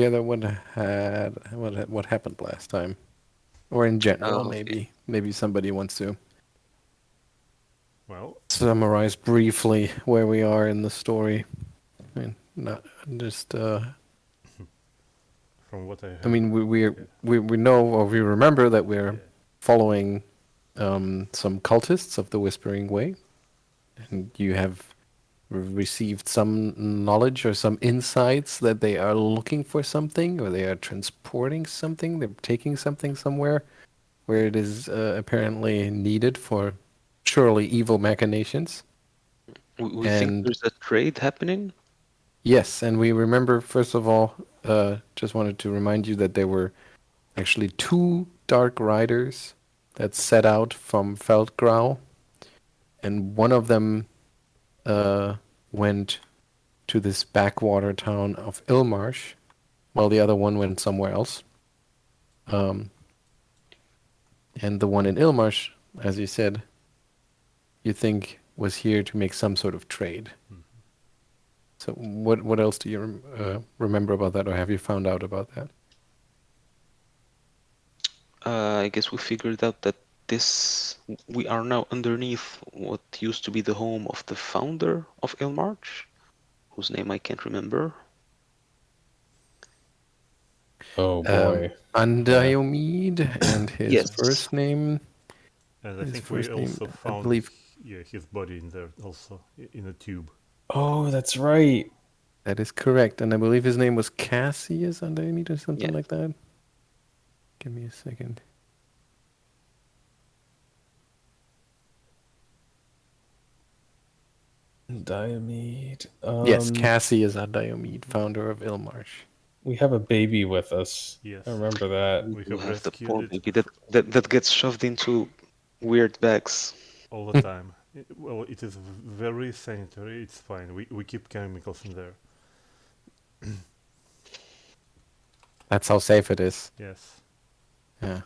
together what happened last time, or in general, Okay. maybe somebody wants to Well, summarize briefly where we are in the story. I mean, not just. from what I I have, mean, yeah, we know or we remember that we're yeah, following some cultists of the Whispering Way, and you have received some knowledge or some insights that they are looking for something, or they are transporting something, they're taking something somewhere where it is apparently needed for surely evil machinations. We think And there's a trade happening. yes, and we remember, first of all, just wanted to remind you that there were actually two dark riders that set out from Feldgrau, and one of them went to this backwater town of Ilmarsh, while the other one went somewhere else. Um, and the one in Ilmarsh, as you said, you think was here to make some sort of trade. mhm. So what else do you remember about that, or have you found out about that? I guess we figured out that this we are now underneath what used to be the home of the founder of Ilmarch, whose name I can't remember. Oh boy. Yeah. Undiomede, and his Yes. first name. And I His think we first name, also I found, believe, yeah, his body in there also in a tube. Oh, that's right. that is correct, and I believe his name was Cassius Undiomede or something Yeah. like that. Give me a second. Diomede. Yes, Cassius Undiomede, founder of Ilmarsh. We have a baby with us. Yes, I remember that. We we do have have the rescued poor it baby that gets shoved into weird bags. all the time. Well, it is very sanitary. It's fine. We keep chemicals in there. That's how safe it is. Yes. Yeah.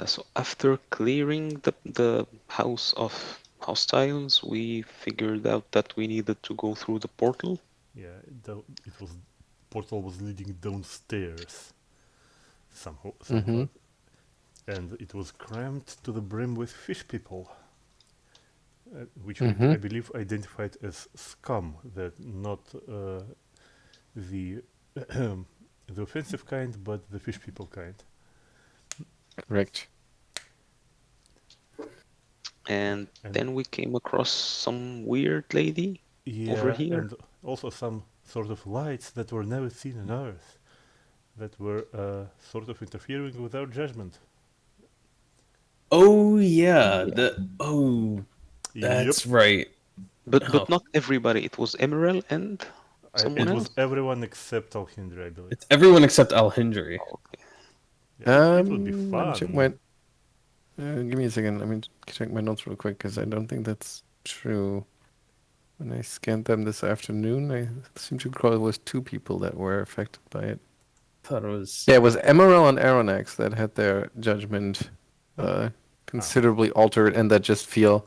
So after clearing the house of hostiles, we figured out that we needed to go through the portal. Yeah. It was portal was leading downstairs Mm-hmm. somehow, and it was crammed to the brim with fish people, which we Mm-hmm. I believe identified as scum. That not the the offensive kind, but the fish people kind. Correct. And And then we came across some weird lady over yeah, here. and also some sort of lights that were never seen on Earth, that were sort of interfering with our judgment. Oh yeah. Yeah. Yep, That's right. But Oh, not everybody. It was Emaírel and someone it was else. everyone except Alhindri, I believe. it's everyone except Alhindri. Oh, okay. Yeah, it would be Let me check fun. my. Give me a second. Let me check my notes real quick because I don't think that's true. When I scanned them this afternoon, I seem to recall it was two people that were affected by it. Thought it was. Yeah, it was Emaírel and Arronax that had their judgment Oh, considerably altered, and that just feel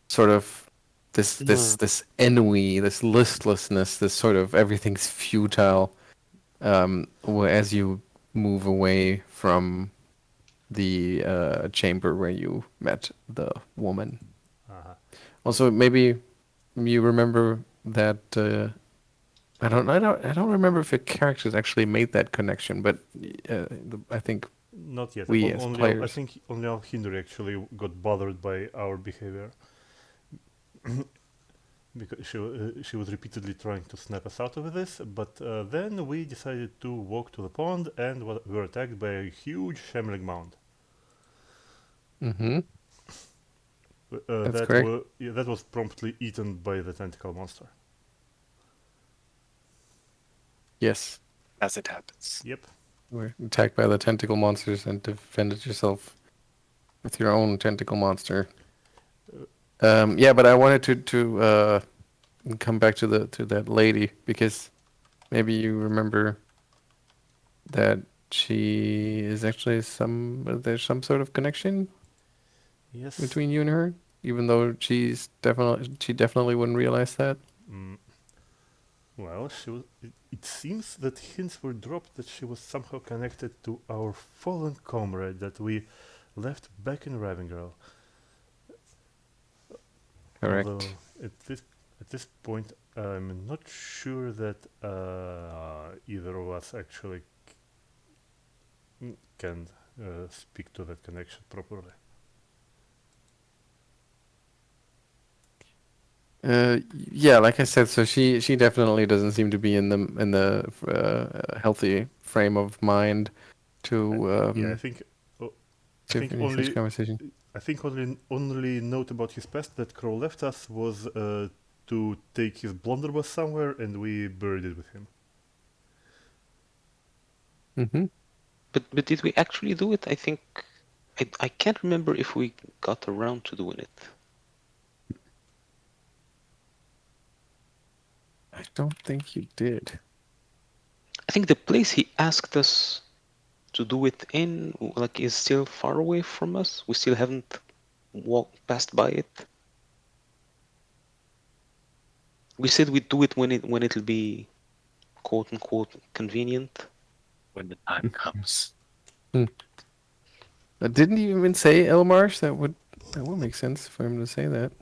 sort of this ennui, this listlessness, this sort of everything's futile. As you move away from the chamber where you met the woman. uh-huh. Also, maybe you remember that. I don't remember if the characters actually made that connection, but I think Not yet. we as Only I players. think only Alhindri actually got bothered by our behavior because she was repeatedly trying to snap us out of this. But then we decided to walk to the pond and were attacked by a huge shambling mound. Mm-hmm. That's That correct. was promptly eaten by the tentacle monster. Yes, As it happens. Yep. you were attacked by the tentacle monsters and defended yourself with your own tentacle monster. Yeah, but I wanted to come back to that lady because maybe you remember that she is actually there's some sort of connection Yes. between you and her, even though she definitely wouldn't realize that. Mm, Well, it seems that hints were dropped that she was somehow connected to our fallen comrade that we left back in Ravengirl. Correct. Although at this point, I'm not sure that either of us actually can speak to that connection properly. Yeah, like I said, so she definitely doesn't seem to be in the healthy frame of mind to Yeah, I think to finish such conversation. I think only note about his past that Crow left us was to take his blunderbuss somewhere, and we buried it with him. Mm-hmm. But did we actually do it? I think I can't remember if we got around to doing it. I don't think you did. I think the place he asked us to do it in, like, is still far away from us. We still haven't passed by it. We said we'd do it when it'll be quote unquote convenient. When the time comes. Didn't he even say Elmarsh? That would make sense for him to say that.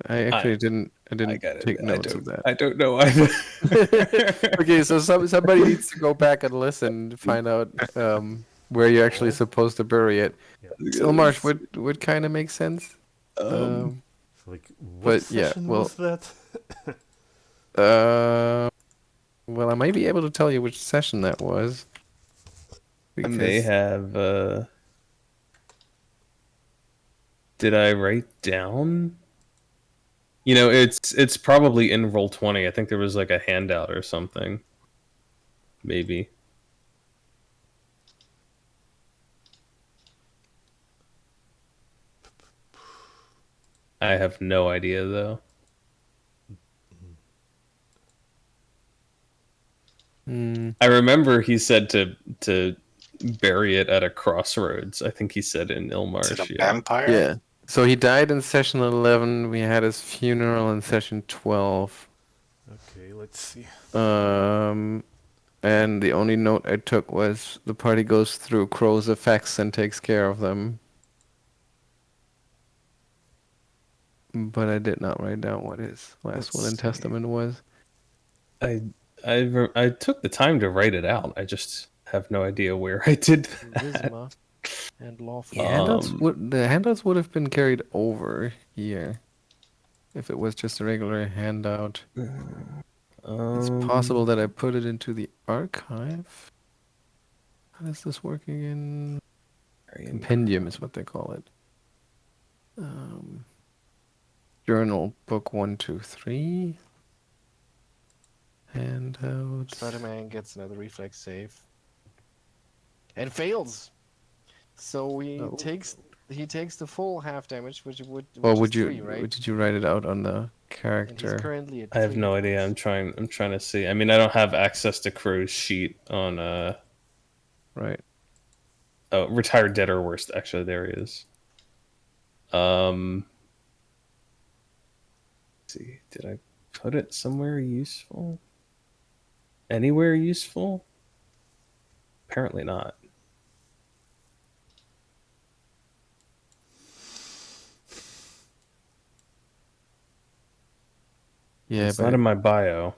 I actually didn't take notes of that. I don't know either. Okay, so somebody needs to go back and listen to find out where you're actually supposed to bury it. Elmarsh would kind of make sense. So, like, what But yeah, session well, was that? well, I might be able to tell you which session that was. I may Because have. Did I write down? You know, it's probably in Roll20. I think there was like a handout or something. Maybe. I have no idea though. I remember he said to bury it at a crossroads. I think he said in Ilmarsh. Is it a Yeah. vampire? yeah, so he died in session 11. We had his funeral in session 12. Okay, let's see. And the only note I took was the party goes through Crow's effects and takes care of them. But I did not write down what his last will and testament was. I took the time to write it out. I just have no idea where I did that. Charisma and lawful. The handouts would have been carried over here if it was just a regular handout. It's possible that I put it into the archive. How does this work again? Compendium is what they call it. Journal book 1, 2, 3. Handouts. Spider-Man gets another reflex save. And fails. So he takes the full half damage, which is 3, right? Did you write it out on the And he's character? currently at I have 3. no idea. I'm trying to see. I mean, I don't have access to Crow's sheet on Right. oh, retired dead or worst. Actually, there he is. Let's see, did I put it somewhere useful? Anywhere useful? Apparently not. Yeah, It's but not in my bio.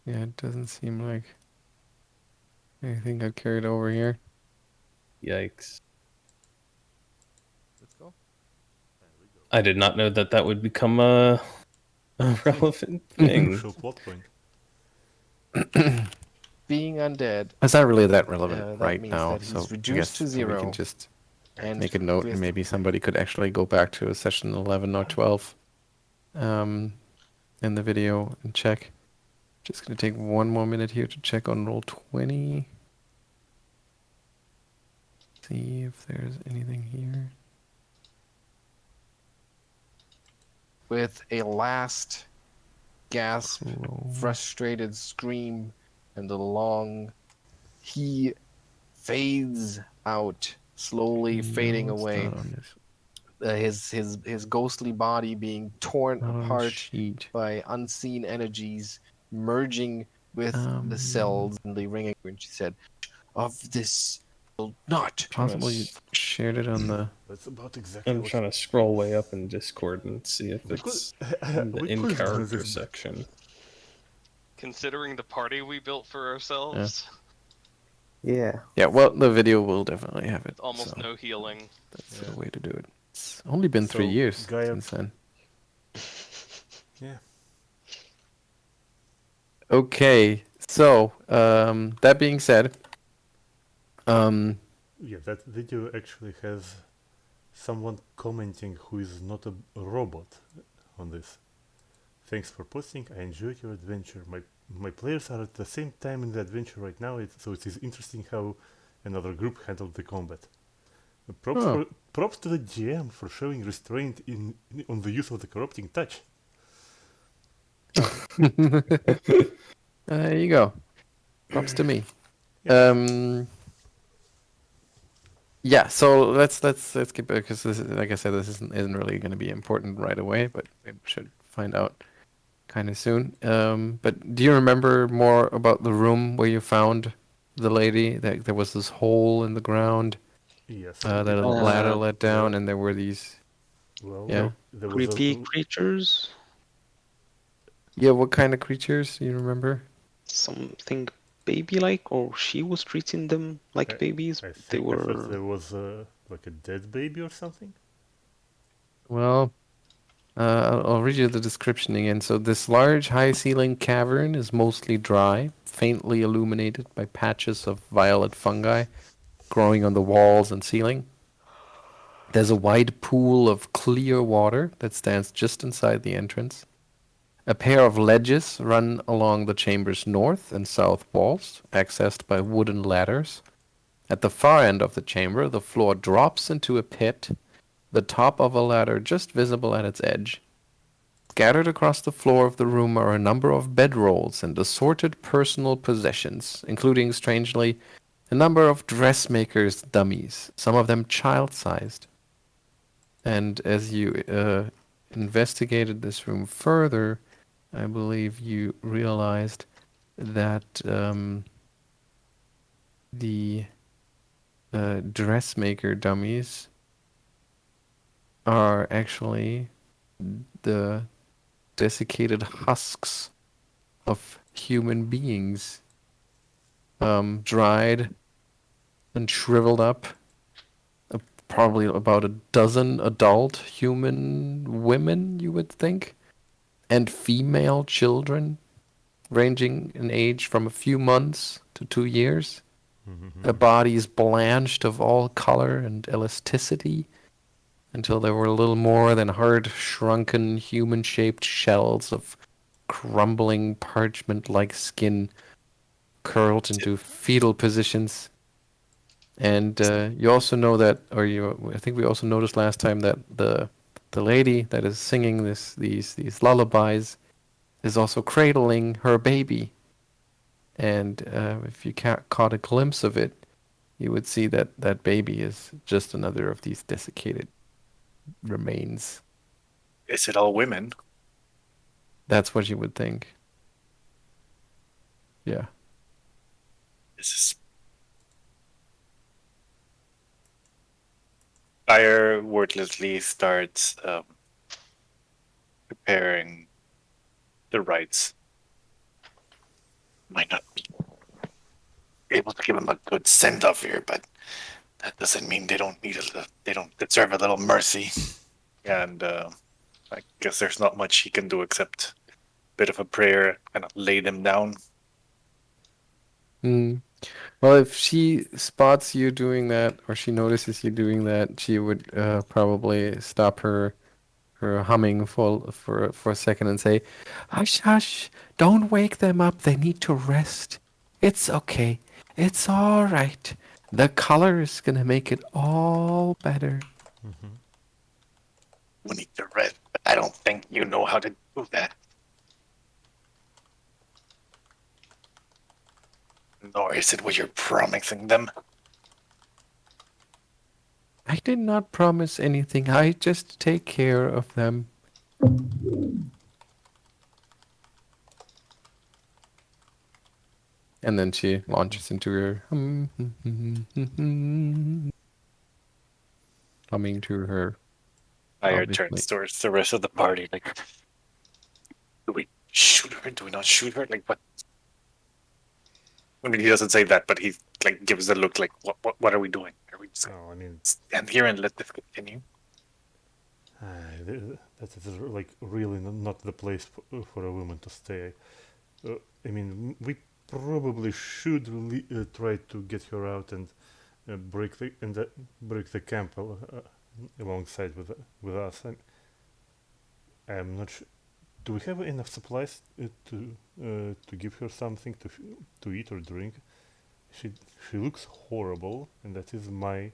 yeah, it doesn't seem like anything got carried over here. Yikes. Let's go. I did not know that would become a relevant thing. Crucial plot point. Being undead. It's not really that relevant that right means now, that he's so I reduced guess to we 0. can just And make a note, and maybe somebody could actually go back to a session 11 or 12 in the video and check. Just going to take one more minute here to check on roll 20. See if there's anything here. with a last gasp, Cool. frustrated scream, and a long, he fades out, slowly fading No, it's away. not on this. his ghostly body being torn Oh, apart sheet. by unseen energies, merging with the cells in the ring. And she said, "Of this will not." Possible you shared it on the. That's about exactly I'm what trying to scroll way up in Discord and see if we could. it's in the We in could have done character this. section. Considering the party we built for ourselves, Yeah. Yeah, well, the video will definitely have it. almost so no healing. That's Yeah. the way to do it. It's only been 3 So, years Geier- since then. Yeah. Okay, so that being said, Yeah, that video actually has someone commenting who is not a robot on this. Thanks for posting. I enjoyed your adventure. My players are at the same time in the adventure right now, so it is interesting how another group handled the combat. Props to the GM for showing restraint on the use of the corrupting touch. there you go. Props to me. Yeah. Yeah, so let's get back because this is, like I said, this isn't really going to be important right away, but we should find out kind of soon. But do you remember more about the room where you found the lady? That there was this hole in the ground Yes. that a ladder led down, yeah. and there were these. Well, Yeah. there was Creepy creatures. Yeah, what kind of creatures? Do you remember? Something baby-like, or she was treating them like babies. I They think I thought were. there was like a dead baby or something. Well, I'll read you the description again. So this large, high-ceiling cavern is mostly dry, faintly illuminated by patches of violet fungi growing on the walls and ceiling. There's a wide pool of clear water that stands just inside the entrance. A pair of ledges run along the chamber's north and south walls, accessed by wooden ladders. At the far end of the chamber, the floor drops into a pit, the top of a ladder just visible at its edge. Scattered across the floor of the room are a number of bedrolls and assorted personal possessions, including, strangely, a number of dressmakers' dummies, some of them child-sized. And as you investigated this room further, I believe you realized that the dressmaker dummies are actually the desiccated husks of human beings, dried and shriveled up. Probably about a dozen adult human women, you would think, and female children, ranging in age from a few months to 2 years. Their bodies blanched of all color and elasticity until they were little more than hard, shrunken, human-shaped shells of crumbling parchment-like skin curled into fetal positions. And you also know that, I think we also noticed last time that the lady that is singing these lullabies is also cradling her baby. And if you caught a glimpse of it, you would see that that baby is just another of these desiccated remains. Is it all women? That's what you would think. Yeah. This is. Geier wordlessly starts preparing the rites. Might not be able to give them a good send off here, but that doesn't mean they don't deserve a little mercy. And I guess there's not much he can do except a bit of a prayer, kind of lay them down. Well, if she spots you doing that, or she notices you doing that, she would probably stop her humming for a second and say, "Hush, hush! Don't wake them up. They need to rest. It's okay. It's all right. The color is gonna make it all better." We need to rest, but I don't think you know how to do that. Nor is it what you're promising them. I did not promise anything. I just take care of them. And then she launches into her humming to her. Geier Obviously. turns towards the rest of the party. Like, do we shoot her? Do we not shoot her? Like, what? I mean, he doesn't say that, but he like gives a look. Like, what are we doing? Are we just Oh, I mean, stand here and let this continue? that is like really not the place for a woman to stay. I mean, we probably should try to get her out and break the camp alongside with us. I'm not sure. Do we have enough supplies to give her something to eat or drink? She looks horrible, and that is my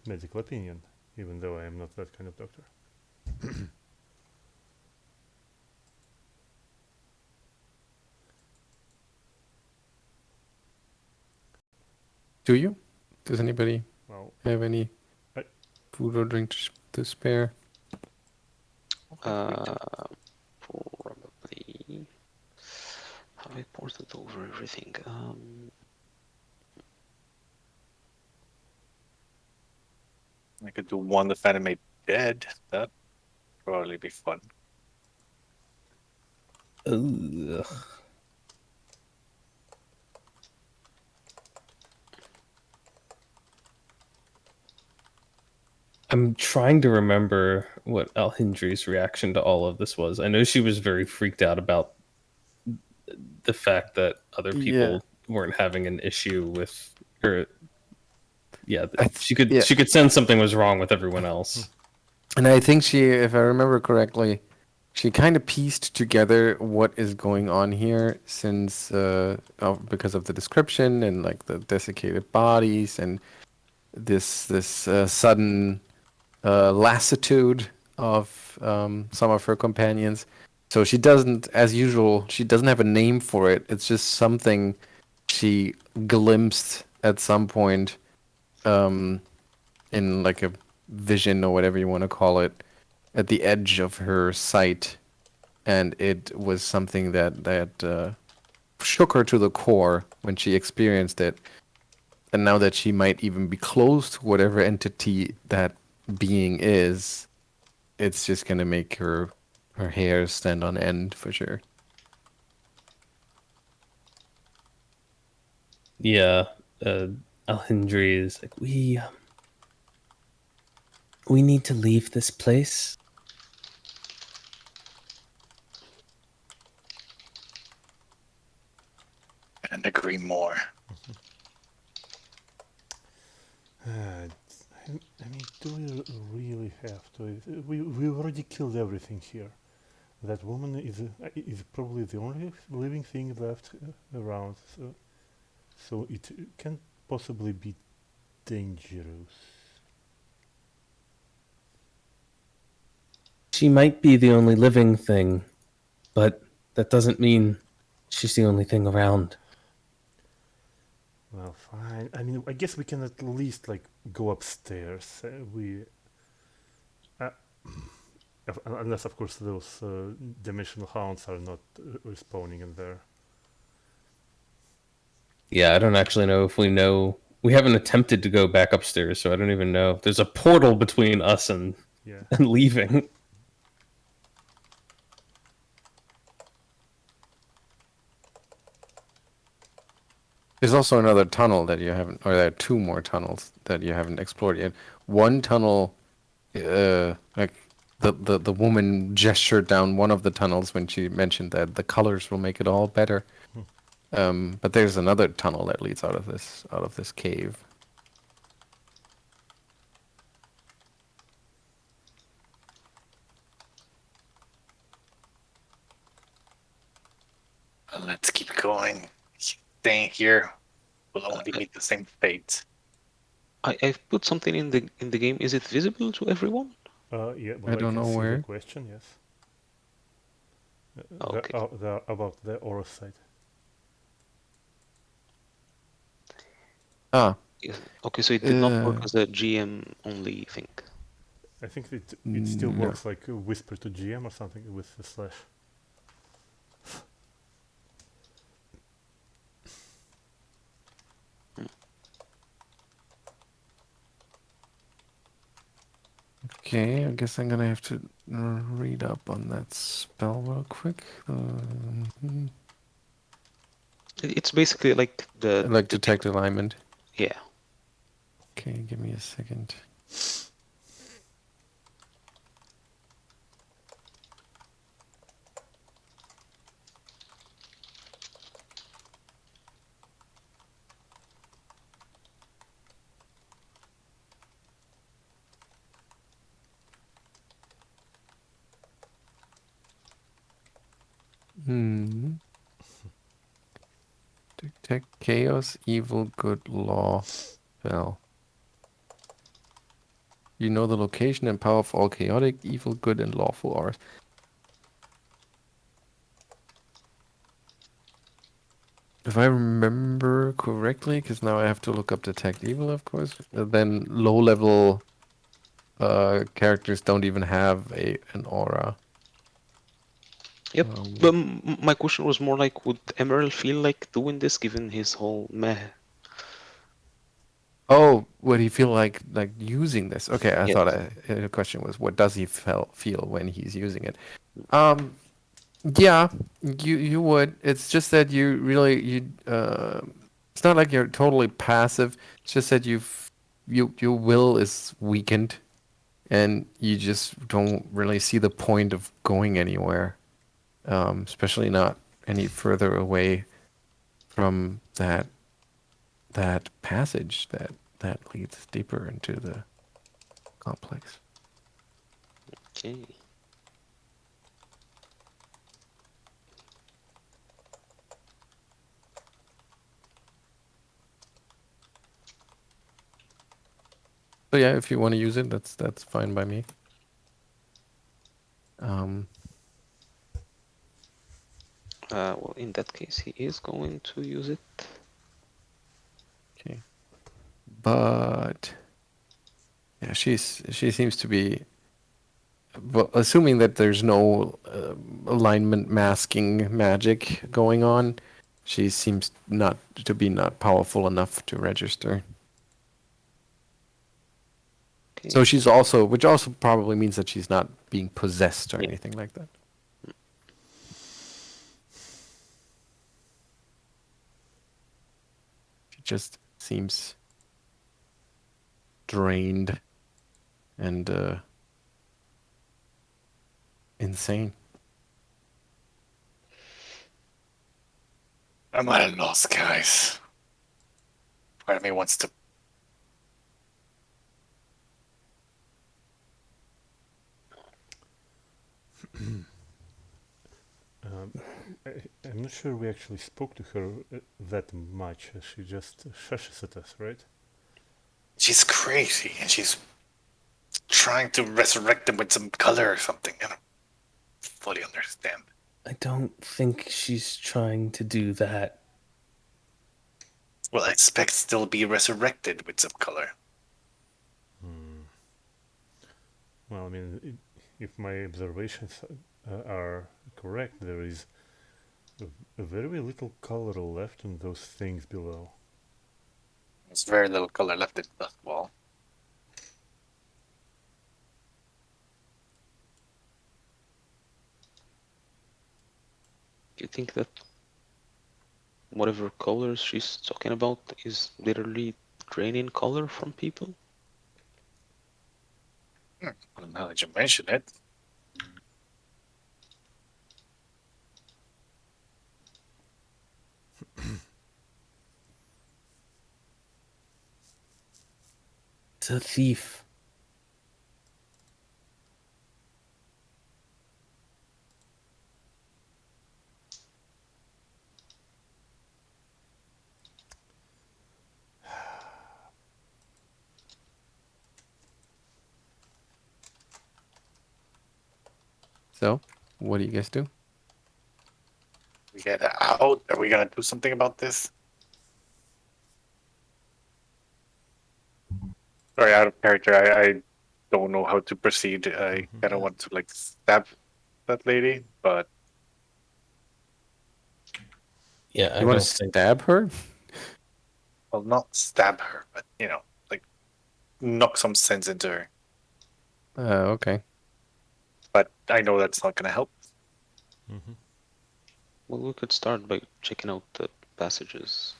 medical opinion, even though I am not that kind of doctor. Do you? Does anybody Well, have any I- food or drink to spare? Probably. Have I ported over everything? I could do one that Phantom made dead. That probably be fun. Ugh. I'm trying to remember what Alhindri's reaction to all of this was. I know she was very freaked out about the fact that other people weren't having an issue with her. Yeah, she could sense something was wrong with everyone else. And I think she, if I remember correctly, she kind of pieced together what is going on here since because of the description and like the desiccated bodies and this sudden lassitude of some of her companions. So she doesn't, as usual, she doesn't have a name for it. It's just something she glimpsed at some point in like a vision or whatever you want to call it at the edge of her sight, and it was something that shook her to the core when she experienced it. And now that she might even be close to whatever entity that being is, it's just gonna make her hair stand on end for sure. Yeah, Alhindri is like, we need to leave this place. And agree more. I mean, do we really have to? We already killed everything here. That woman is probably the only living thing left around, so it can't possibly be dangerous. She might be the only living thing, but that doesn't mean she's the only thing around. Well, fine. I mean, I guess we can at least like go upstairs. Unless, of course, those dimensional hounds are not respawning in there. Yeah, I don't actually know if we know. We haven't attempted to go back upstairs, so I don't even know. There's a portal between us and leaving. There's also another tunnel that you haven't, or there are two more tunnels that you haven't explored yet. One tunnel, like the woman gestured down one of the tunnels when she mentioned that the colors will make it all better. But there's another tunnel that leads out of this cave. Let's keep going. Staying here will only meet the same fate. I've put something in the game. Is it visible to everyone? Yeah, I don't know see where. the question, yes. Okay. About the aura site. Ah, Yes. Okay, so it did not work as a GM only thing. I think it still No. works like a whisper to GM or something with the slash. Okay, I guess I'm gonna have to read up on that spell real quick. It's basically like the Like detect alignment. Yeah. Okay, give me a second. Detect chaos, evil, good, law, spell. You know the location and power of all chaotic, evil, good, and lawful auras. If I remember correctly, because now I have to look up detect evil, of course, then low-level characters don't even have an aura. Yep. But my question was more like, would Emaírel feel like doing this given his whole meh? Oh, would he feel like using this? Okay, I Yes. thought the question was, what does he feel when he's using it? Yeah, you would. It's just that you really it's not like you're totally passive. It's just that your will is weakened, and you just don't really see the point of going anywhere, especially not any further away from that passage that leads deeper into the complex. Okay. So yeah, if you want to use it, that's fine by me. Well, in that case, he is going to use it. Okay. But yeah, she seems to be, well, assuming that there's no alignment masking magic going on, she seems not powerful enough to register. Okay. So she's also, which also probably means that she's not being possessed or Yeah. anything like that. She just seems drained and insane. I'm at a loss, guys. Part of me wants to. I'm not sure we actually spoke to her that much. She just shushes at us, right? She's crazy, and she's trying to resurrect him with some color or something. I don't fully understand. I don't think she's trying to do that. Well, I expect still be resurrected with some color. Well, I mean, if my observations are correct, there is a very little color left on those things below. There's very little color left in the wall. Do you think that whatever colors she's talking about is literally draining color from people? Well, now that you mention it. It's a thief. So, what do you guys do? We get out. Are we gonna do something about this? sorry, out of character. I don't know how to proceed. I kind of want to like stab that lady, but Yeah, I You want don't to think. stab her? well, not stab her, but like knock some sense into her. Okay. But I know that's not gonna help. Well, we could start by checking out the passages.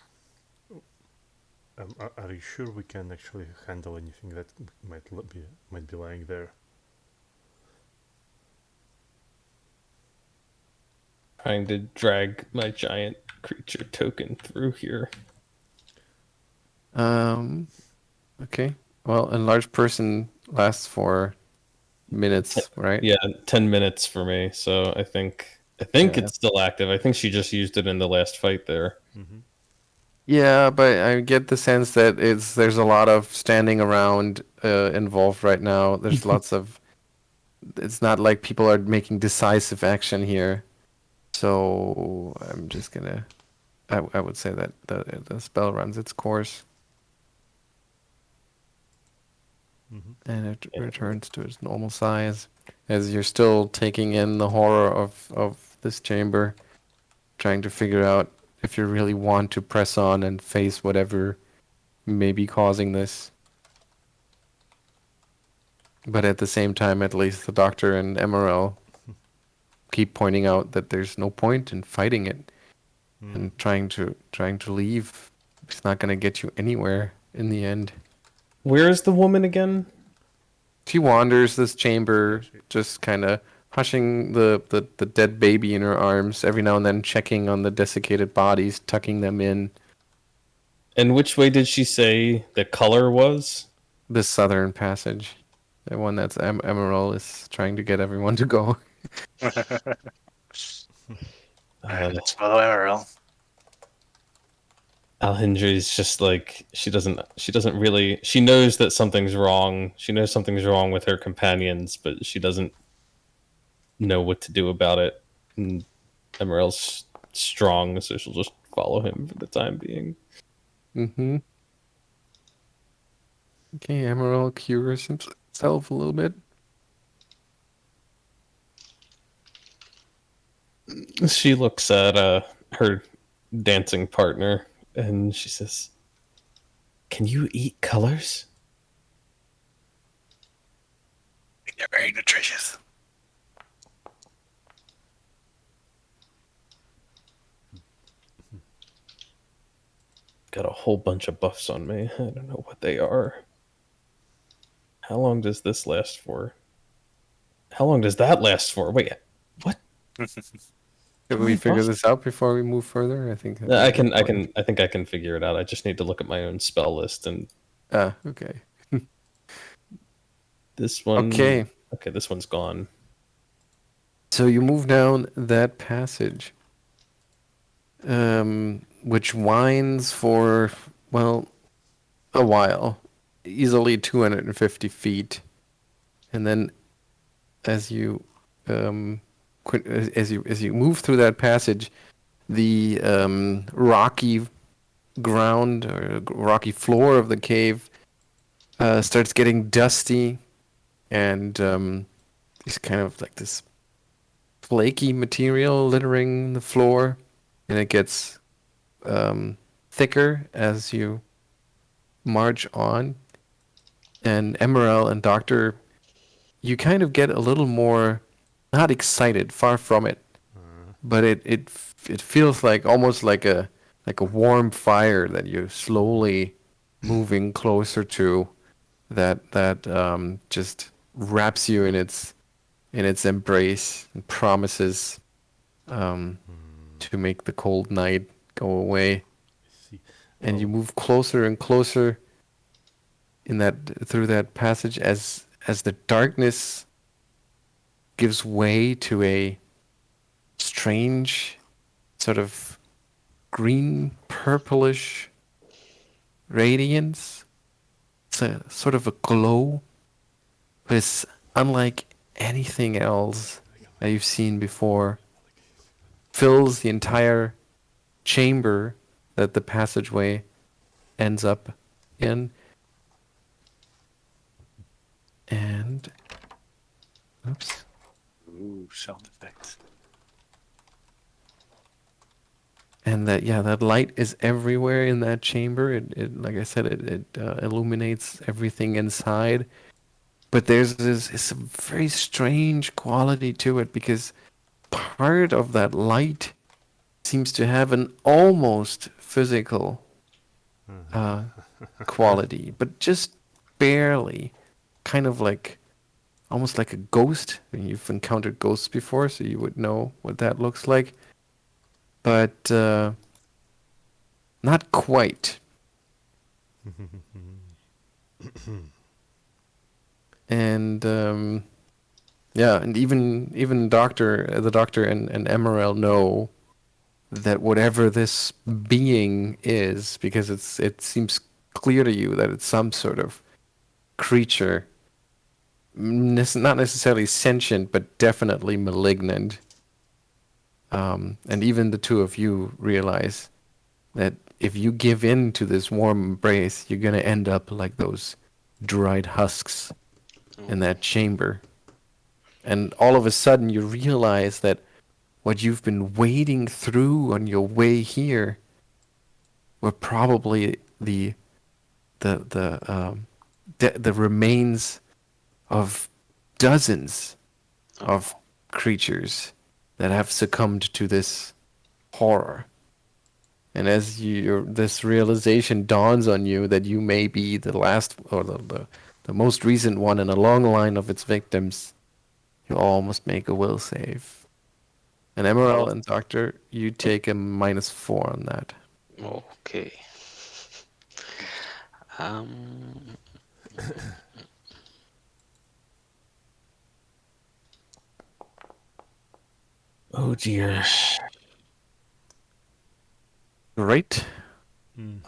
Are you sure we can actually handle anything that might be lying there? Trying to drag my giant creature token through here. Okay. Well, a large person lasts for minutes, right? Yeah, 10 minutes for me. So I think Yeah. it's still active. I think she just used it in the last fight there. Yeah, but I get the sense that there's a lot of standing around involved right now. There's lots of. It's not like people are making decisive action here, so I'm just gonna. I would say that the spell runs its course and it returns to its normal size as you're still taking in the horror of this chamber, trying to figure out if you really want to press on and face whatever may be causing this. But at the same time, at least the doctor and Emaírel keep pointing out that there's no point in fighting it and trying to leave. It's not going to get you anywhere in the end. Where is the woman again? She wanders this chamber, just kind of hushing the dead baby in her arms, every now and then checking on the desiccated bodies, tucking them in. And which way did she say the color was? The southern passage. The one that's Emaírel is trying to get everyone to go. Let's follow Emaírel. Alhindri's just like she doesn't really, she knows that something's wrong. She knows something's wrong with her companions, but she doesn't know what to do about it. And Emaírel's strong, so she'll just follow him for the time being. Mm-hmm. Okay, Emaírel cures himself a little bit. She looks at her dancing partner and she says, "Can you eat colors?" They're very nutritious. Got a whole bunch of buffs on me. I don't know what they are. How long does this last for? How long does that last for? Wait, what? Can we figure this out before we move further? I think I think I can figure it out. I just need to look at my own spell list and okay. this one. Okay. Okay, this one's gone. So you move down that passage, which winds for, well, a while, easily 250 feet, and then as you as you move through that passage, the rocky ground or rocky floor of the cave starts getting dusty, and it's kind of like this flaky material littering the floor, and it gets thicker as you march on. And Emaírel and Doctor, you kind of get a little more, not excited, far from it, but it feels like almost like a warm fire that you're slowly moving closer to, that just wraps you in its embrace and promises to make the cold night go away. And you move closer and closer through that passage as the darkness gives way to a strange sort of green purplish radiance. It's a sort of a glow, but it's unlike anything else that you've seen before. Fills the entire chamber that the passageway ends up in. And oops. Ooh, sound effects. And that light is everywhere in that chamber. It like I said, it illuminates everything inside. But there's this very strange quality to it because part of that light seems to have an almost physical quality, but just barely, kind of like almost like a ghost. I mean, you've encountered ghosts before, so you would know what that looks like. But not quite. And yeah, and even the doctor and Emarél know that whatever this being is, because it seems clear to you that it's some sort of creature, not necessarily sentient, but definitely malignant. And even the two of you realize that if you give in to this warm embrace, you're gonna end up like those dried husks in that chamber. And all of a sudden, you realize that what you've been wading through on your way here were probably the remains of dozens of creatures that have succumbed to this horror. And as this realization dawns on you that you may be the last or the most recent one in a long line of its victims, you almost make a will save. And Emarél and Doctor, you take a -4 on that. Okay. Oh dear. Great.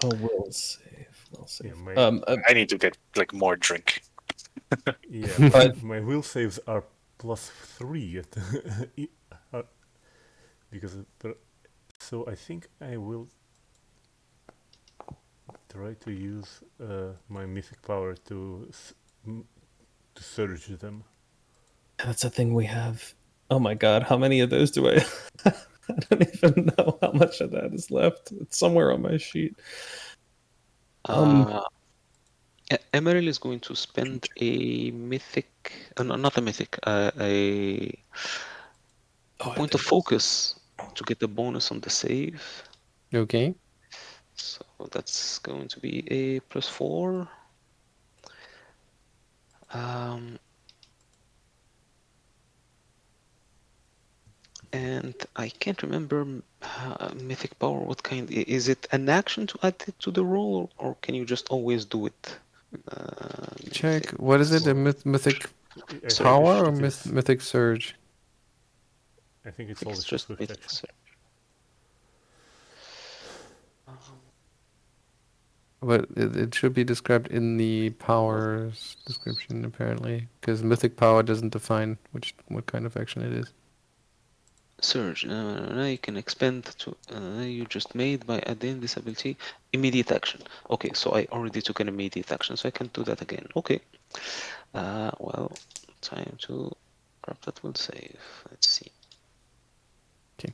Oh, will save. Will save. I need to get like more drink. Yeah, But- my will saves are +3 because so I think I will try to use my mythic power to surge them. That's a thing we have. Oh my god, how many of those do I? I don't even know how much of that is left. It's somewhere on my sheet. Emarél is going to spend a mythic, not a mythic, a point of focus to get the bonus on the save. Okay. So that's going to be a +4. And I can't remember mythic power. What kind? Is it an action to add it to the roll, or can you just always do it? Check. What is it? A mythic I think power or it is- mythic surge? I think it's I think always it's a just swift mythic action. surge. But it should be described in the powers description apparently, because mythic power doesn't define what kind of action it is. Surge. You can expend to you just made by adding this ability. Immediate action. Okay, so I already took an immediate action, so I can do that again. Okay. Well, time to grab that will save. Let's see. Okay.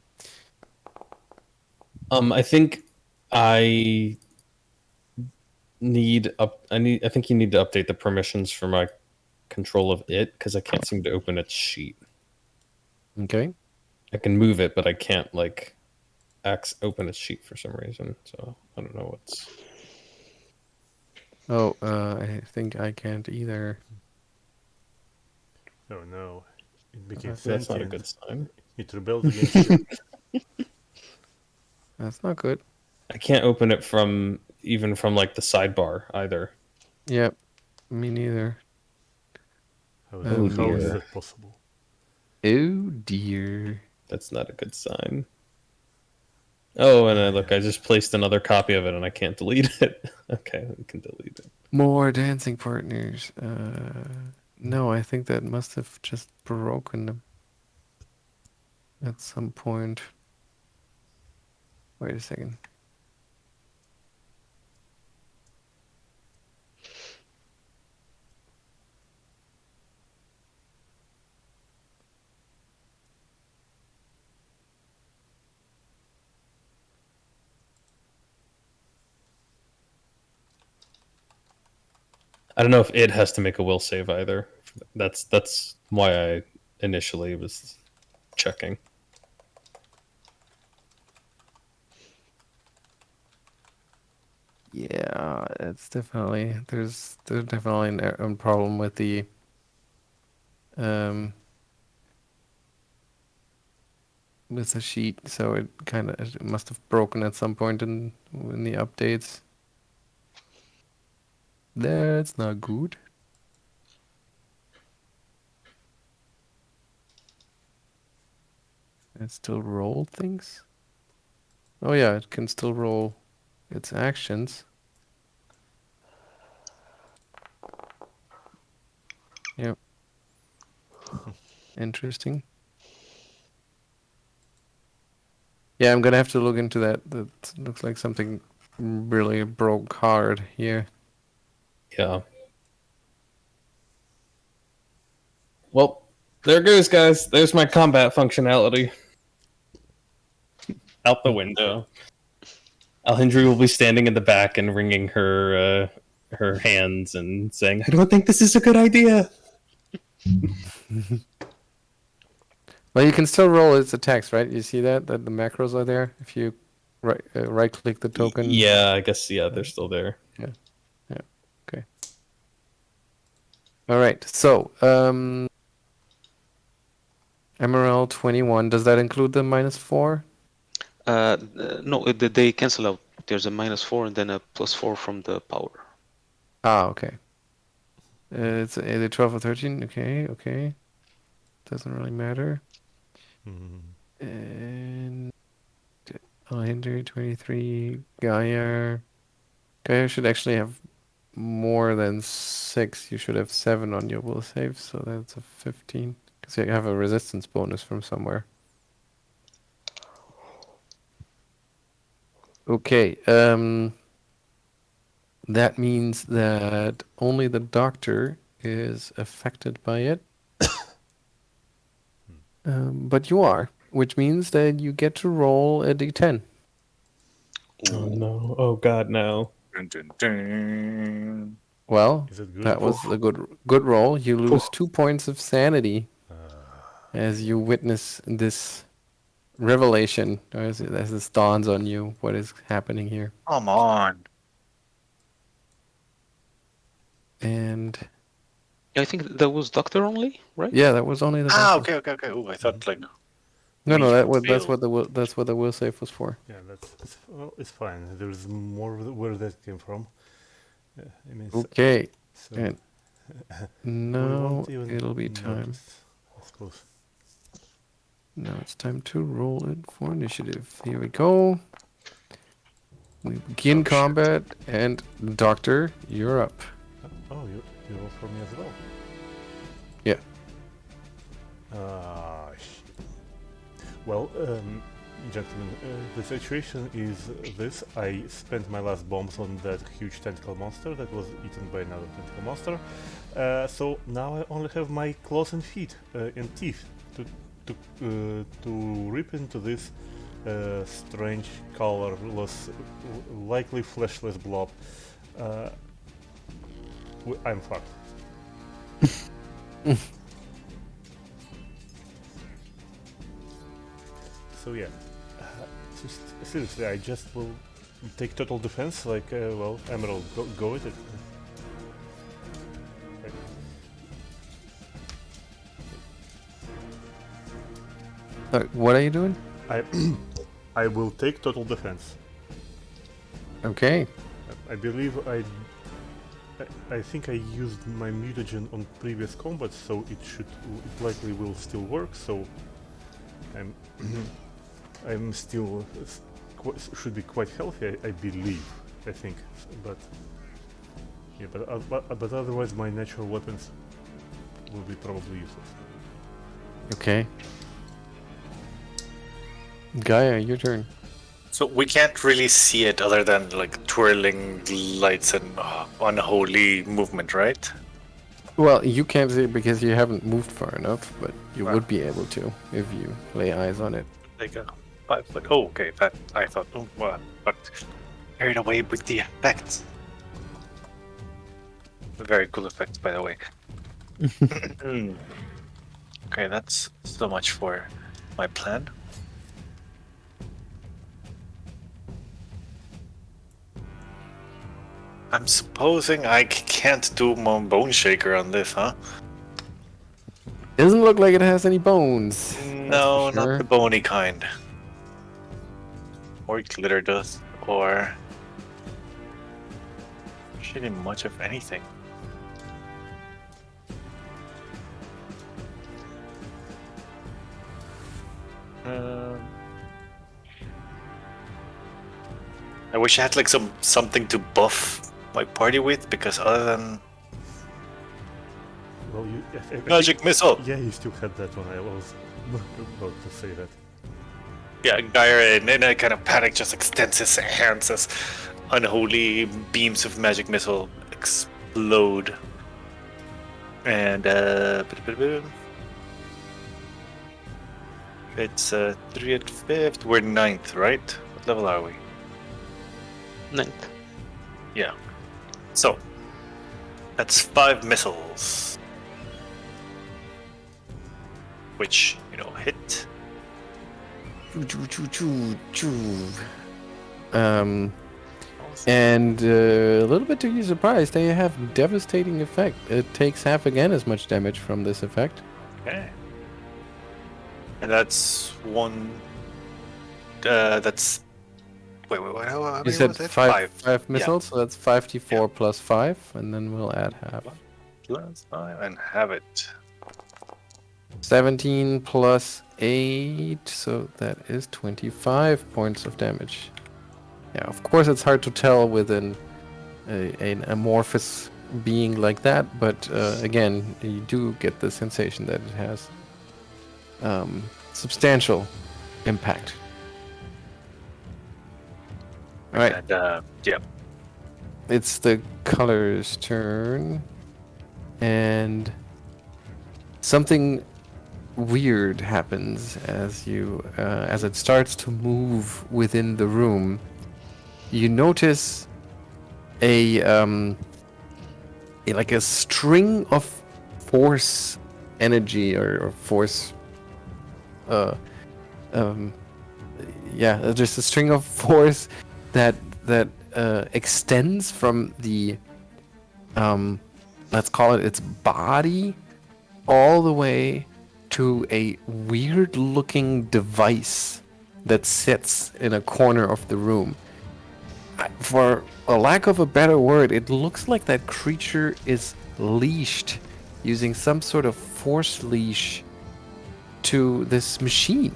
I think I I think you need to update the permissions for my control of it because I can't seem to open its sheet. Okay. I can move it, but I can't like open its sheet for some reason. So I don't know what's. Oh, I think I can't either. Oh no, it became That's not a sentient. good sign. It rebelled against you. That's not good. I can't open it from like the sidebar either. Yep. Me neither. How Oh, how is dear. that possible? Oh dear. That's not a good sign. Oh, and look, I just placed another copy of it and I can't delete it. Okay, we can delete it. More dancing partners. No, I think that must have just broken them at some point. Wait a second. I don't know if it has to make a will save either. That's why I initially was checking. Yeah, it's definitely there's definitely a problem with the with the sheet, so it kind of must have broken at some point in the updates. That's not good. It still roll things? Oh yeah, it can still roll its actions. Yep. Interesting. Yeah, I'm gonna have to look into that. That looks like something really broke hard here. Yeah. Well, there goes, guys. There's my combat functionality. Out the window. Alhindri will be standing in the back and wringing her hands and saying, "I don't think this is a good idea." Well, you can still roll its attacks, right? You see that the macros are there if you right click the token. Yeah, I guess they're still there. Yeah. Okay. All right. So, Emarél 21. Does that include the -4? No, they cancel out. There's a -4 and then a +4 from the power. Ah, okay. It's either 12 or 13. Okay. Doesn't really matter. And Alhindri 23. Geier. Geier should actually have more than 6. You should have 7 on your will save, so that's a 15. Because you have a resistance bonus from somewhere. Okay. That means that only the doctor is affected by it. But you are, which means that you get to roll a d10. Oh no! Oh god, no! Dun, dun, dun. Well, Is it good? that was a good roll. You lose 2 points of sanity as you witness this revelation, or as this dawns on you what is happening here. Come on. And I think that was doctor only, right? yeah, that was only the Ah, doctor. okay. Oh, I thought like. No, we that's failed. what the will save was for. Yeah, it's fine. There's more where that came from. I mean, Okay. so And we now won't even it'll be time. notice, I suppose. Now it's time to roll it for initiative. Here we go. We begin combat, and Doctor, you're up. Oh, you roll for me as well. Yeah. Shit. Well, gentlemen, the situation is this. I spent my last bombs on that huge tentacle monster that was eaten by another tentacle monster. So now I only have my claws and feet and teeth to rip into this strange, colorless, likely fleshless blob. I'm fucked. So yeah, seriously, I just will take total defense. Like, well, Emarél, go with it. What are you doing? I will take total defense. Okay. I believe I think I used my mutagen on previous combat, so it likely will still work. So I'm still should be quite healthy. I believe. I think, but yeah, but otherwise my natural weapons will be probably useless. Okay. Gaia, your turn. So we can't really see it other than like twirling lights and unholy movement, right? Well, you can't see it because you haven't moved far enough, but you would be able to if you lay eyes on it. Like a 5 foot. Oh, okay. That I thought. Oh, well, but carried away with the effects. Very cool effect, by the way. Okay, that's so much for my plan. I'm supposing I can't do my bone shaker on this, huh? Doesn't look like it has any bones. No, that's for not sure. the bony kind. Or glitter dust, or actually much of anything. I wish I had like something to buff my party with, because other than Well, magic missile, yeah, you still had that one. I was about to say that. yeah, Geier in a kind of panic just extends his hands as unholy beams of magic missile explode. And it's 3 at 5th. We're 9th, right? What level are we? 9th. Yeah. So that's 5 missiles, which hit. And a little bit to your surprise, they have devastating effect. It takes half again as much damage from this effect. Okay. And that's one. That's. Wait. How You many said was it? five missiles, so that's 5d4 plus 5, and then we'll add half. Plus 5 and have it. 17 plus 8, so that is 25 points of damage. Yeah, of course it's hard to tell with an amorphous being like that, but again, you do get the sensation that it has substantial impact. All right, And, yeah. it's the color's turn, and something weird happens as as it starts to move within the room. You notice a string of force energy or force just a string of force that extends from the let's call it its body all the way to a weird looking device that sits in a corner of the room. For a lack of a better word, it looks like that creature is leashed using some sort of force leash to this machine.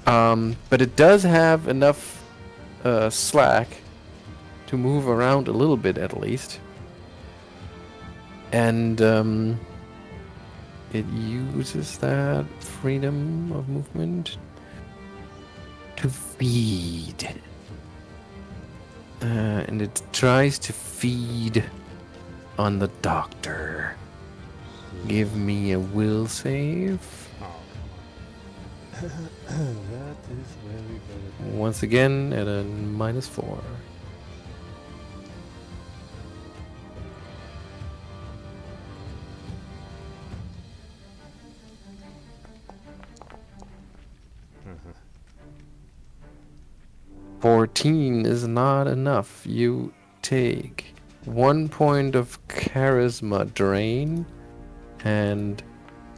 But it does have enough slack to move around a little bit at least. And it uses that freedom of movement to feed. And it tries to feed on the doctor. Give me a will save. Oh, come on. That is very, very. Once again at a -4. Uh-huh. 14 is not enough. You take 1 point of charisma drain and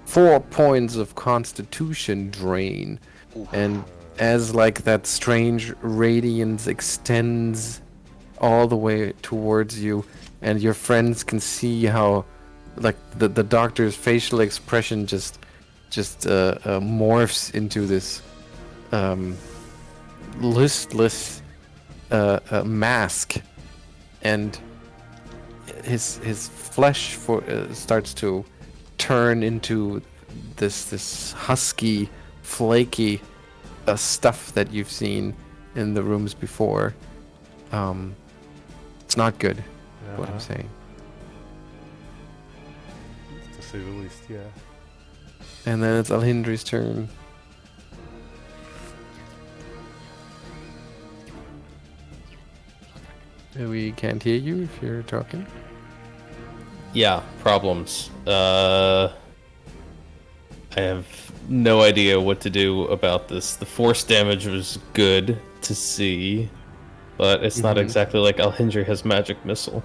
4 points of constitution drain. And as like that strange radiance extends all the way towards you, and your friends can see how like the doctor's facial expression just morphs into this listless mask, and his flesh starts to turn into this husky, flaky stuff that you've seen in the rooms before. It's not good, what I'm saying. To say the least, yeah. And then it's Alhindri's turn. We can't hear you if you're talking. Yeah, problems. I have no idea what to do about this. The force damage was good to see, but it's not exactly like Alhindri has magic missile.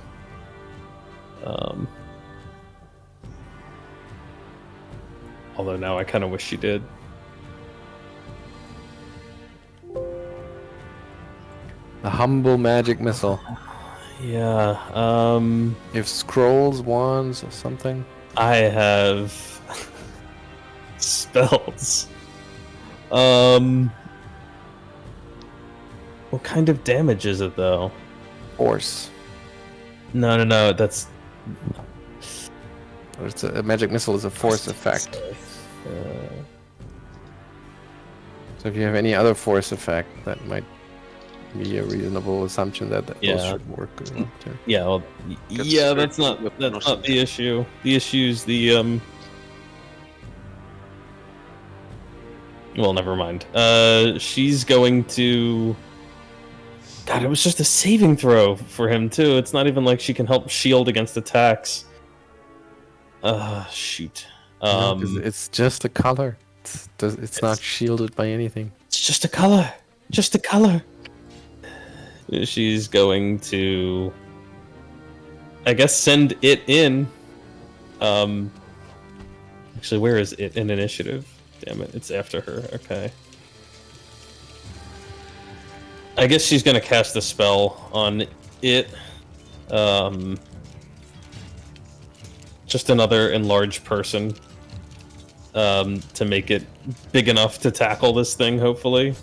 Although now I kind of wish she did. A humble magic missile. Yeah, If scrolls, wands, or something. I have spells. What kind of damage is it though? Force. No, that's It's a magic missile is a force effect. So if you have any other force effect, that might be a reasonable assumption that those should work as well too. Yeah, well, yeah, that's not the issue. The issue is the Well, never mind. She's going to. God, it was just a saving throw for him too. It's not even like she can help shield against attacks. Shoot. No, 'cause it's just a color. It's not shielded by anything. It's just a color. Just a color. She's going to, I guess, send it in. Actually, where is it in initiative? Damn it, it's after her. Okay. I guess she's gonna cast a spell on it. Just another enlarged person. To make it big enough to tackle this thing, hopefully.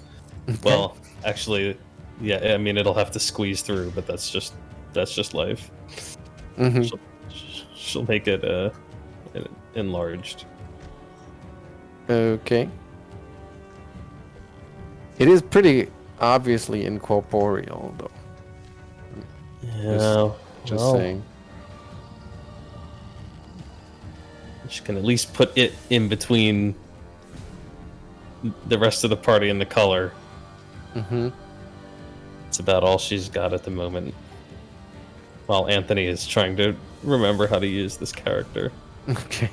Okay. Well, actually, yeah, I mean, it'll have to squeeze through, but that's just life. She'll make it enlarged. Okay. It is pretty obviously incorporeal, though. Yeah, just saying. She can at least put it in between the rest of the party and the color. It's about all she's got at the moment. While Anthony is trying to remember how to use this character. Okay.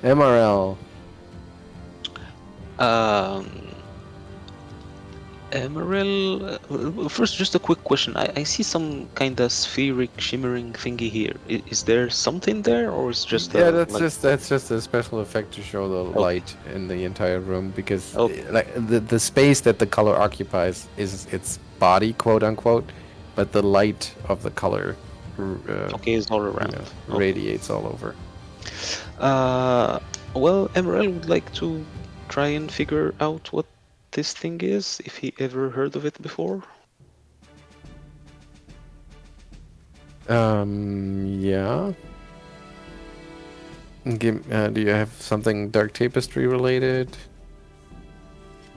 Emaírel. Emaírel, first, just a quick question. I see some kind of spheric, shimmering thingy here. Is there something there, or is just that's just a special effect to show the light in the entire room, because like the space that the color occupies is its body, quote unquote, but the light of the color is all around, radiates all over. Well, Emaírel would like to try and figure out what this thing is, if he ever heard of it before. Yeah. Do you have something Dark Tapestry related?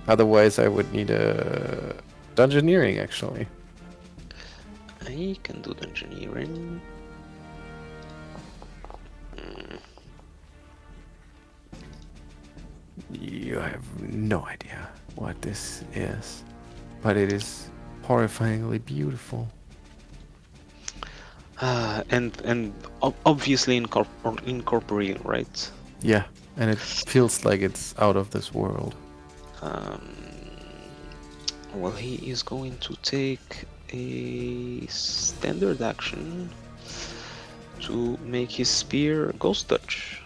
Otherwise, I would need a Dungeoneering, actually. I can do Dungeoneering. You have no idea what this is, but it is horrifyingly beautiful. And obviously incorporeal, right? Yeah, and it feels like it's out of this world. Well, he is going to take a standard action to make his spear ghost touch.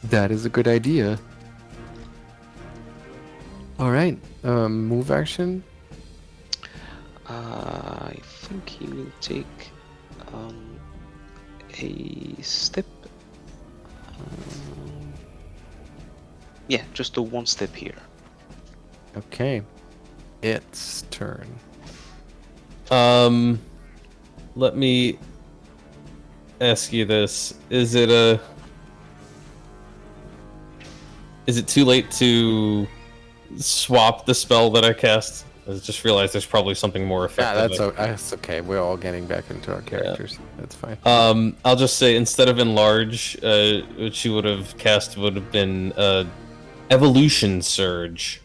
That is a good idea. All right, move action. I think he will take a step. Yeah, just a one step here. Okay, its turn. Let me ask you this: Is it too late to swap the spell that I cast? I just realized there's probably something more effective. Yeah, that's okay. We're all getting back into our characters. Yeah. That's fine. I'll just say, instead of enlarge, what she would have cast would have been evolution surge,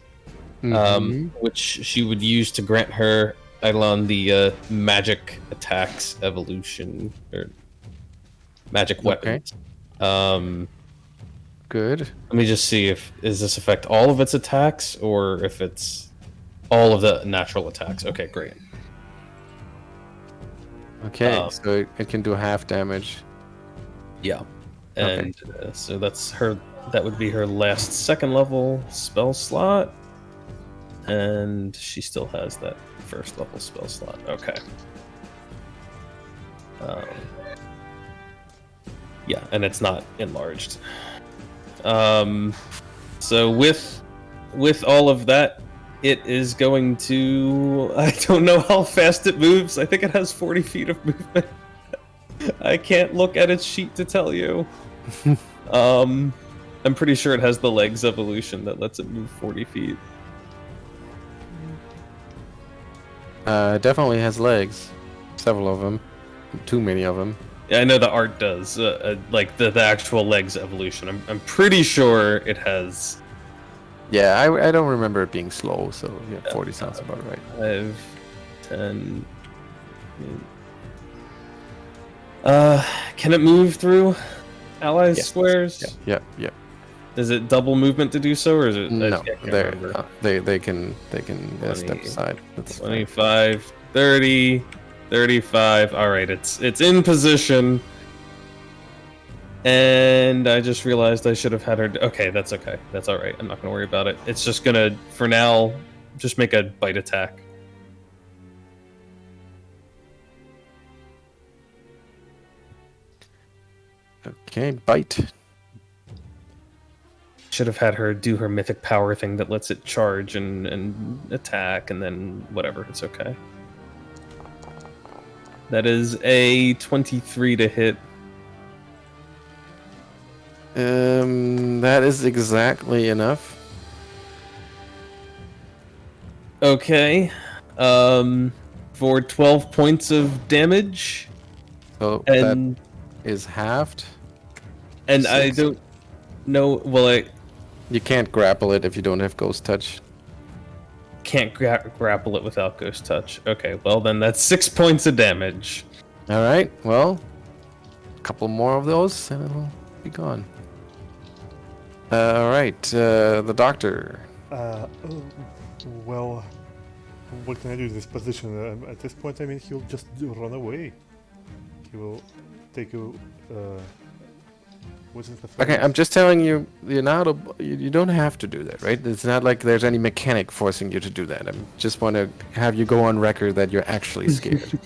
which she would use to grant her Eidolon the magic attacks evolution, or magic weapons. Good. Let me just see is this affect all of its attacks or if it's all of the natural attacks. Okay, great. Okay, so it can do half damage. Yeah. And so that's her. That would be her last second level spell slot. And she still has that first level spell slot. Okay. Yeah, and it's not enlarged. So with all of that, it is going to... I don't know how fast it moves. I think it has 40 feet of movement. I can't look at its sheet to tell you. I'm pretty sure it has the legs evolution that lets it move 40 feet. Definitely has legs. Several of them. Too many of them. Yeah, I know the art does. Like the actual legs evolution. I'm pretty sure it has... Yeah, I don't remember it being slow, so yeah, 40 sounds about right. 5, 10... can it move through allies' squares? Yeah. Is it double movement to do so, or is it? No, they can step aside. That's 25, 30, 35. All right, it's in position. And I just realized I should have had her. Okay, that's okay. That's all right. I'm not gonna worry about it. It's just gonna, for now, just make a bite attack. Okay, bite. Should have had her do her mythic power thing that lets it charge and attack and then whatever. It's okay. That is a 23 to hit. That is exactly enough. Okay. For 12 points of damage. So and that is halved. And 6. I don't know. Well, you can't grapple it if you don't have ghost touch. Can't grapple it without ghost touch. Okay, well then that's 6 points of damage. All right. Well, a couple more of those and it'll be gone. All right. The doctor. Well, what can I do in this position? At this point, I mean, he'll just run away. He will take a. Okay, I'm just telling you, you don't have to do that, right? It's not like there's any mechanic forcing you to do that. I just want to have you go on record that you're actually scared.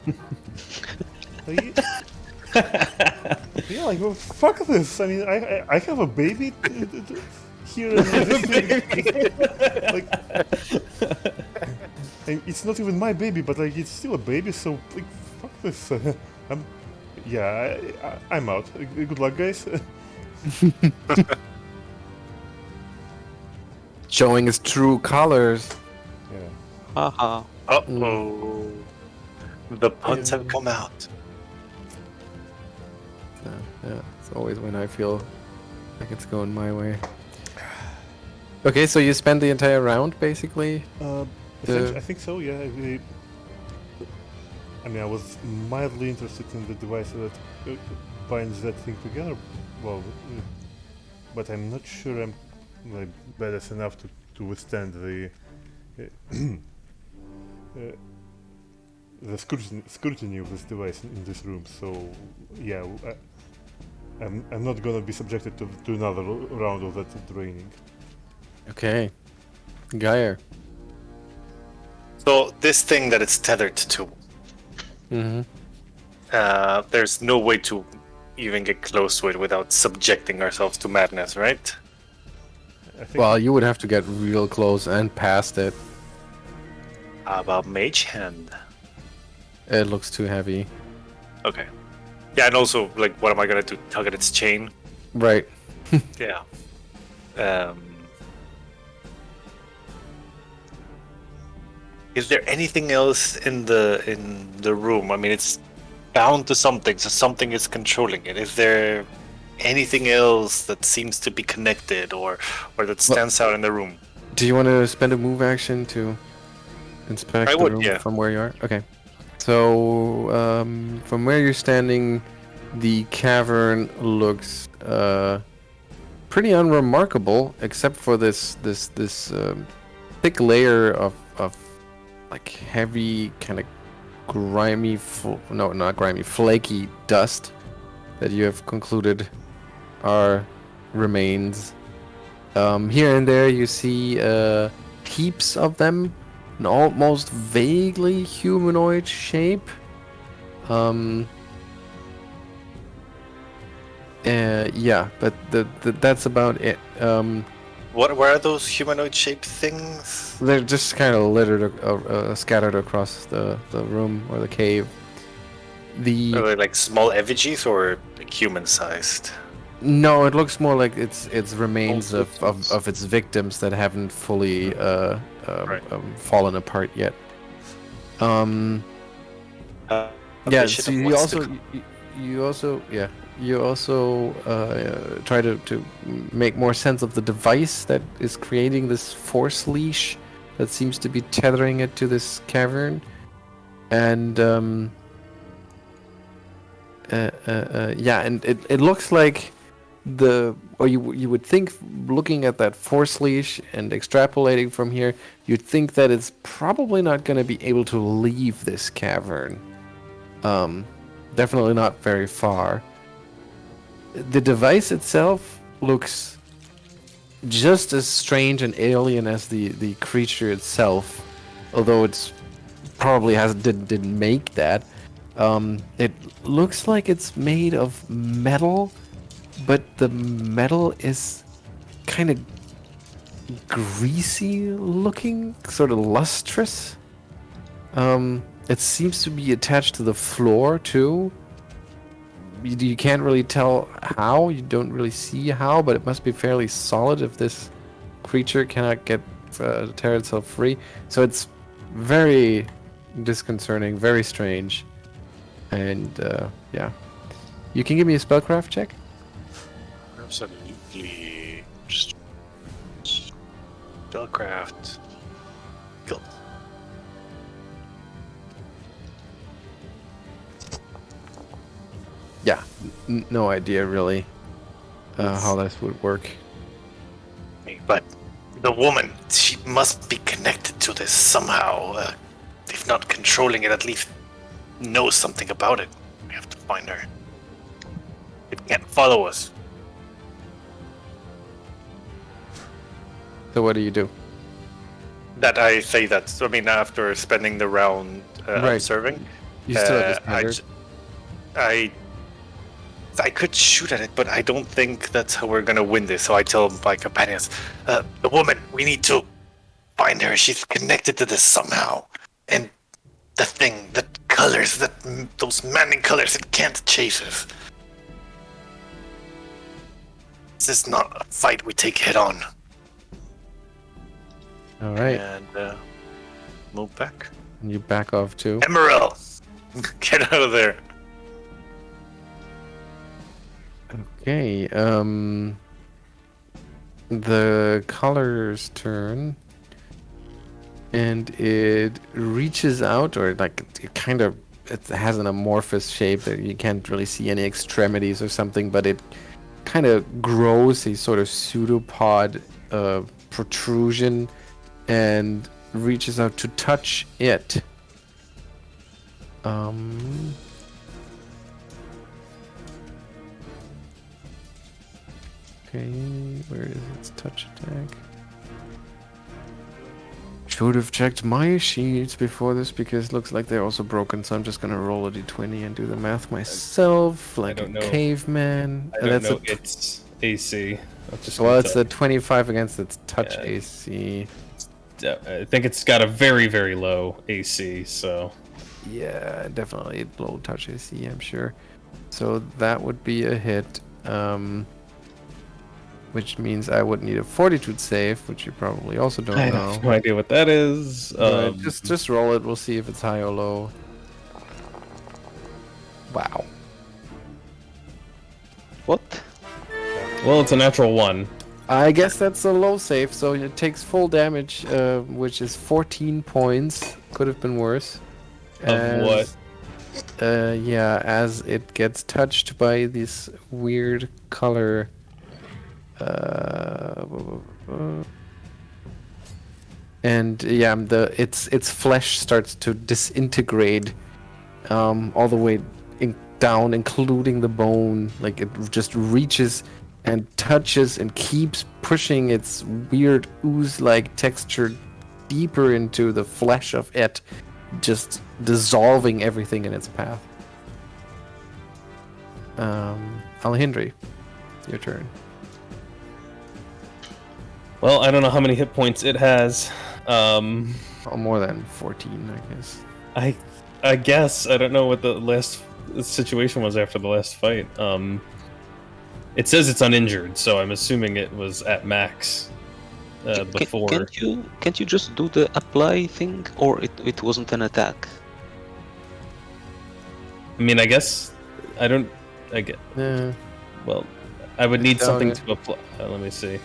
Yeah, like, well, fuck this. I mean, I have a baby here. Like, and it's not even my baby, but like, it's still a baby. So, like, fuck this. I'm out. Good luck, guys. Showing his true colors. Yeah. Haha. Uh-oh. The puns have come out. Yeah, it's always when I feel like it's going my way. Okay, so you spend the entire round, basically? I think so, yeah. I mean, I was mildly interested in the device that binds that thing together. Well, but I'm not sure I'm like badass enough to withstand the the scrutiny of this device in this room. So, yeah, I'm not gonna be subjected to another round of that training. Okay. Geier. So this thing that it's tethered to, there's no way to even get close to it without subjecting ourselves to madness, right? Well, you would have to get real close and past it. How about Mage Hand? It looks too heavy. Okay. Yeah, and also, like, what am I gonna do? Tug at its chain? Right. Yeah. Is there anything else in the room? I mean, it's bound to something, so something is controlling it. Is there anything else that seems to be connected or that stands out in the room? Do you want to spend a move action to inspect the room from where you are? Okay. So, from where you're standing, The cavern looks pretty unremarkable, except for this thick layer of like heavy, kind of grimy, no, not grimy, flaky dust that you have concluded are remains. Here and there you see heaps of them, an almost vaguely humanoid shape. Yeah, but that's about it. What are those humanoid-shaped things? They're just kind of littered, scattered across the room or the cave. Are they like small effigies or like human-sized? No, it looks more like it's remains of its victims that haven't fully fallen apart yet. Yeah. So you also try to make more sense of the device that is creating this force leash that seems to be tethering it to this cavern, and and it looks like you would think, looking at that force leash and extrapolating from here, you'd think that it's probably not going to be able to leave this cavern. Definitely not very far. The device itself looks just as strange and alien as the creature itself, although it's probably didn't make that. It looks like it's made of metal, but the metal is kind of greasy looking, sort of lustrous. It seems to be attached to the floor too. You can't really tell how, you don't really see how, but it must be fairly solid if this creature cannot tear itself free. So it's very disconcerting, very strange, and yeah. You can give me a spellcraft check? Absolutely. Just spellcraft. Cool. Yeah, no idea really how this would work. But the woman, she must be connected to this somehow. If not controlling it, at least knows something about it. We have to find her. It can't follow us. So what do you do? That I say that. I mean, after spending the round Right. observing, You still have this I could shoot at it, but I don't think that's how we're gonna win this. So I tell my companions, the woman, we need to find her. She's connected to this somehow. And the thing, the colors, those maddening colors, it can't chase us. This is not a fight we take head on. All right. And move back. And you back off too. Emaírel, get out of there. Okay. The color's turn, and it reaches out, or like it has an amorphous shape that you can't really see any extremities or something, but it kind of grows a sort of pseudopod protrusion and reaches out to touch it. Okay, where is its touch attack? Should have checked my sheets before this, because it looks like they're also broken, so I'm just gonna roll a d20 and do the math myself, like a caveman. I don't know its AC. Well, it's a 25 against its touch AC. I think it's got a very, very low AC, so... Yeah, definitely low touch AC, I'm sure. So that would be a hit. Which means I would need a fortitude save, which you probably also don't know. I have no idea what that is. Just roll it. We'll see if it's high or low. Wow. What? Well, it's a natural 1. I guess that's a low save, so it takes full damage, which is 14 points. Could have been worse. Of what? yeah, as it gets touched by this weird color. And yeah, its flesh starts to disintegrate, all the way down, including the bone. Like it just reaches and touches and keeps pushing its weird ooze-like texture deeper into the flesh of it, just dissolving everything in its path. Alhindri, your turn. Well, I don't know how many hit points it has. Oh, more than 14, I guess. I guess I don't know what the last situation was after the last fight. It says it's uninjured, so I'm assuming it was at max before. Can't you just do the apply thing, or it wasn't an attack? I mean, I guess I don't. I get. Well, I would need something to apply. Let me see.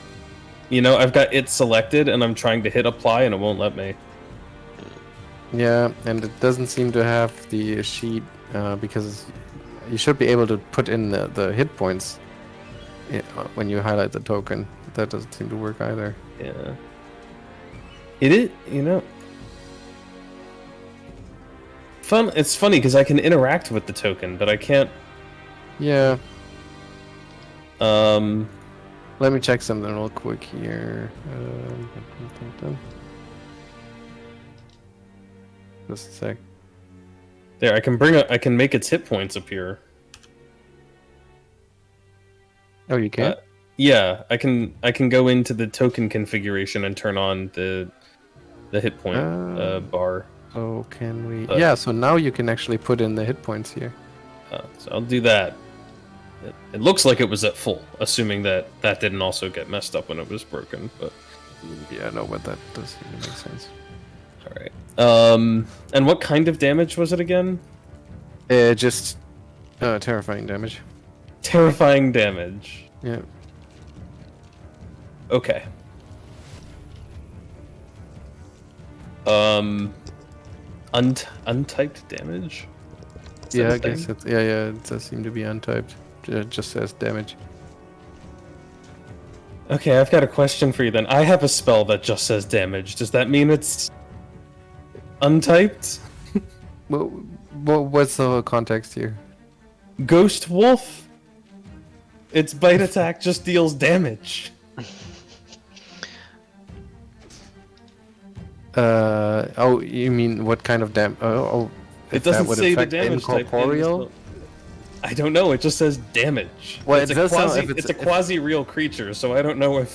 You know, I've got it selected, and I'm trying to hit apply, and it won't let me. Yeah, and it doesn't seem to have the sheet, because you should be able to put in the hit points when you highlight the token. That doesn't seem to work either. Yeah. It is, you know. It's funny because I can interact with the token, but I can't. Yeah. Let me check something real quick here. Just a sec. There, I can make its hit points appear. Oh, you can? Yeah, I can go into the token configuration and turn on the hit point bar. Oh, can we? Yeah, so now you can actually put in the hit points here. So I'll do that. It looks like it was at full, assuming that didn't also get messed up when it was broken. But yeah, no, but that does seem to make sense. All right. And what kind of damage was it again? Just terrifying damage. Terrifying damage. Yeah. Okay. Untyped damage? Yeah, I guess it. Yeah, it does seem to be untyped. It just says damage. Okay, I've got a question for you then. I have a spell that just says damage. Does that mean it's untyped? Well, what's the context here? Ghost Wolf? Its bite attack just deals damage. Oh, you mean what kind of it doesn't say the damage incorporeal type. I don't know. It just says damage. Well, it's a quasi-real creature, so I don't know.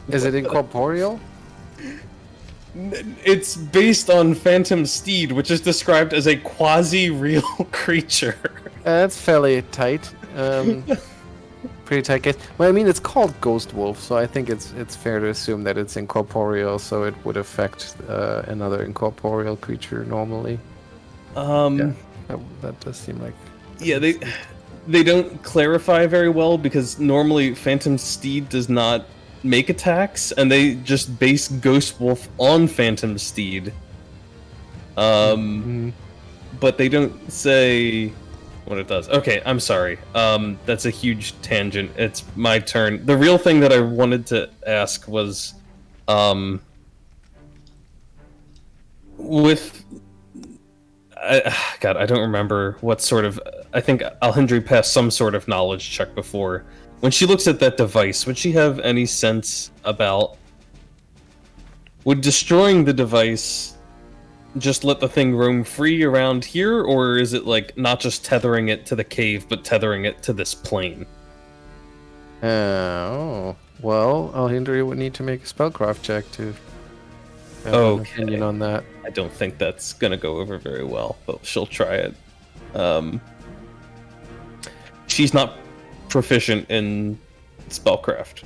Is it incorporeal? It's based on Phantom Steed, which is described as a quasi-real creature. That's fairly tight. Pretty tight case. Well, I mean, it's called Ghost Wolf, so I think it's fair to assume that it's incorporeal, so it would affect another incorporeal creature normally. Yeah, that does seem like. Yeah, they don't clarify very well because normally Phantom Steed does not make attacks, and they just base Ghost Wolf on Phantom Steed. But they don't say what it does. Okay, I'm sorry. That's a huge tangent. It's my turn. The real thing that I wanted to ask was, with... God, I don't remember what sort of... I think Alhindri passed some sort of knowledge check before. When she looks at that device, would she have any sense about... Would destroying the device just let the thing roam free around here, or is it like not just tethering it to the cave, but tethering it to this plane? Oh, well, Alhindri would need to make a spellcraft check to have an opinion on that. I don't think that's gonna go over very well, but she'll try it. She's not proficient in spellcraft,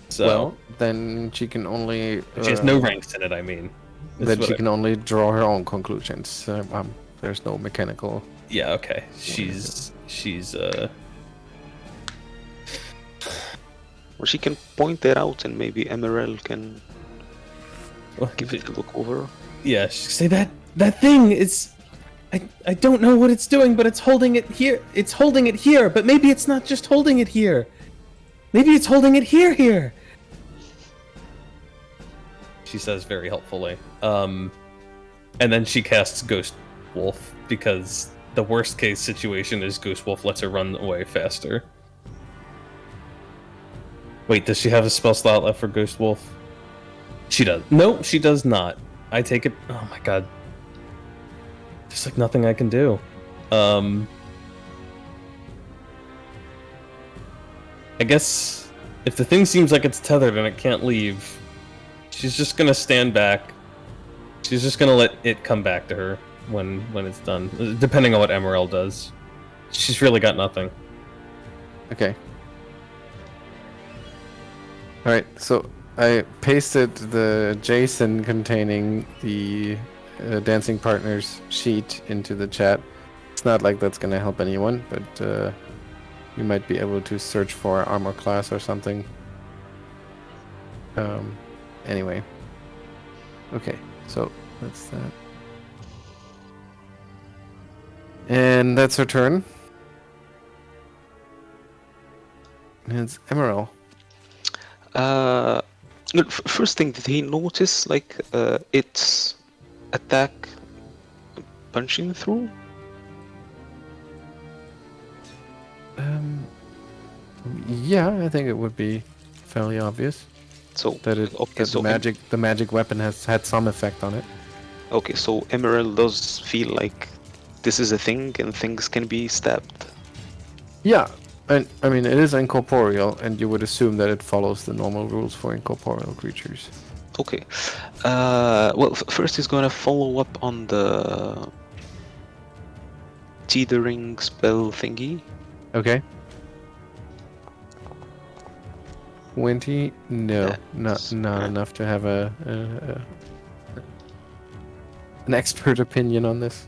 so well, then she can only. She has no ranks in it. I mean, then she can only draw her own conclusions. There's no mechanical. Yeah. Okay. She's. Or she can point that out, and maybe EmaＲel can give it a look over. Yeah. Say that thing is. I don't know what it's doing, but it's holding it here. It's holding it here, but maybe it's not just holding it here. Maybe it's holding it here. She says very helpfully. And then she casts Ghost Wolf, because the worst case situation is Ghost Wolf lets her run away faster. Wait, does she have a spell slot left for Ghost Wolf? She does. No, she does not. I take it. Oh my god. There's like nothing I can do. I guess if the thing seems like it's tethered and it can't leave, she's just gonna stand back. She's just gonna let it come back to her when it's done, depending on what Emaírel does. She's really got nothing. Okay. Alright, so I pasted the JSON containing the Dancing Partners sheet into the chat. It's not like that's going to help anyone, but you might be able to search for armor class or something. Anyway. Okay, so that's that. And that's her turn. And it's Emaírel. First thing, did he notice like its attack punching through? Yeah, I think it would be fairly obvious. So that the magic weapon has had some effect on it. Okay, so Emaírel does feel like this is a thing and things can be stabbed. Yeah, and I mean it is incorporeal, and you would assume that it follows the normal rules for incorporeal creatures. Okay. Well, first he's gonna follow up on the teetering spell thingy. Okay. 20? No, not enough to have an expert opinion on this.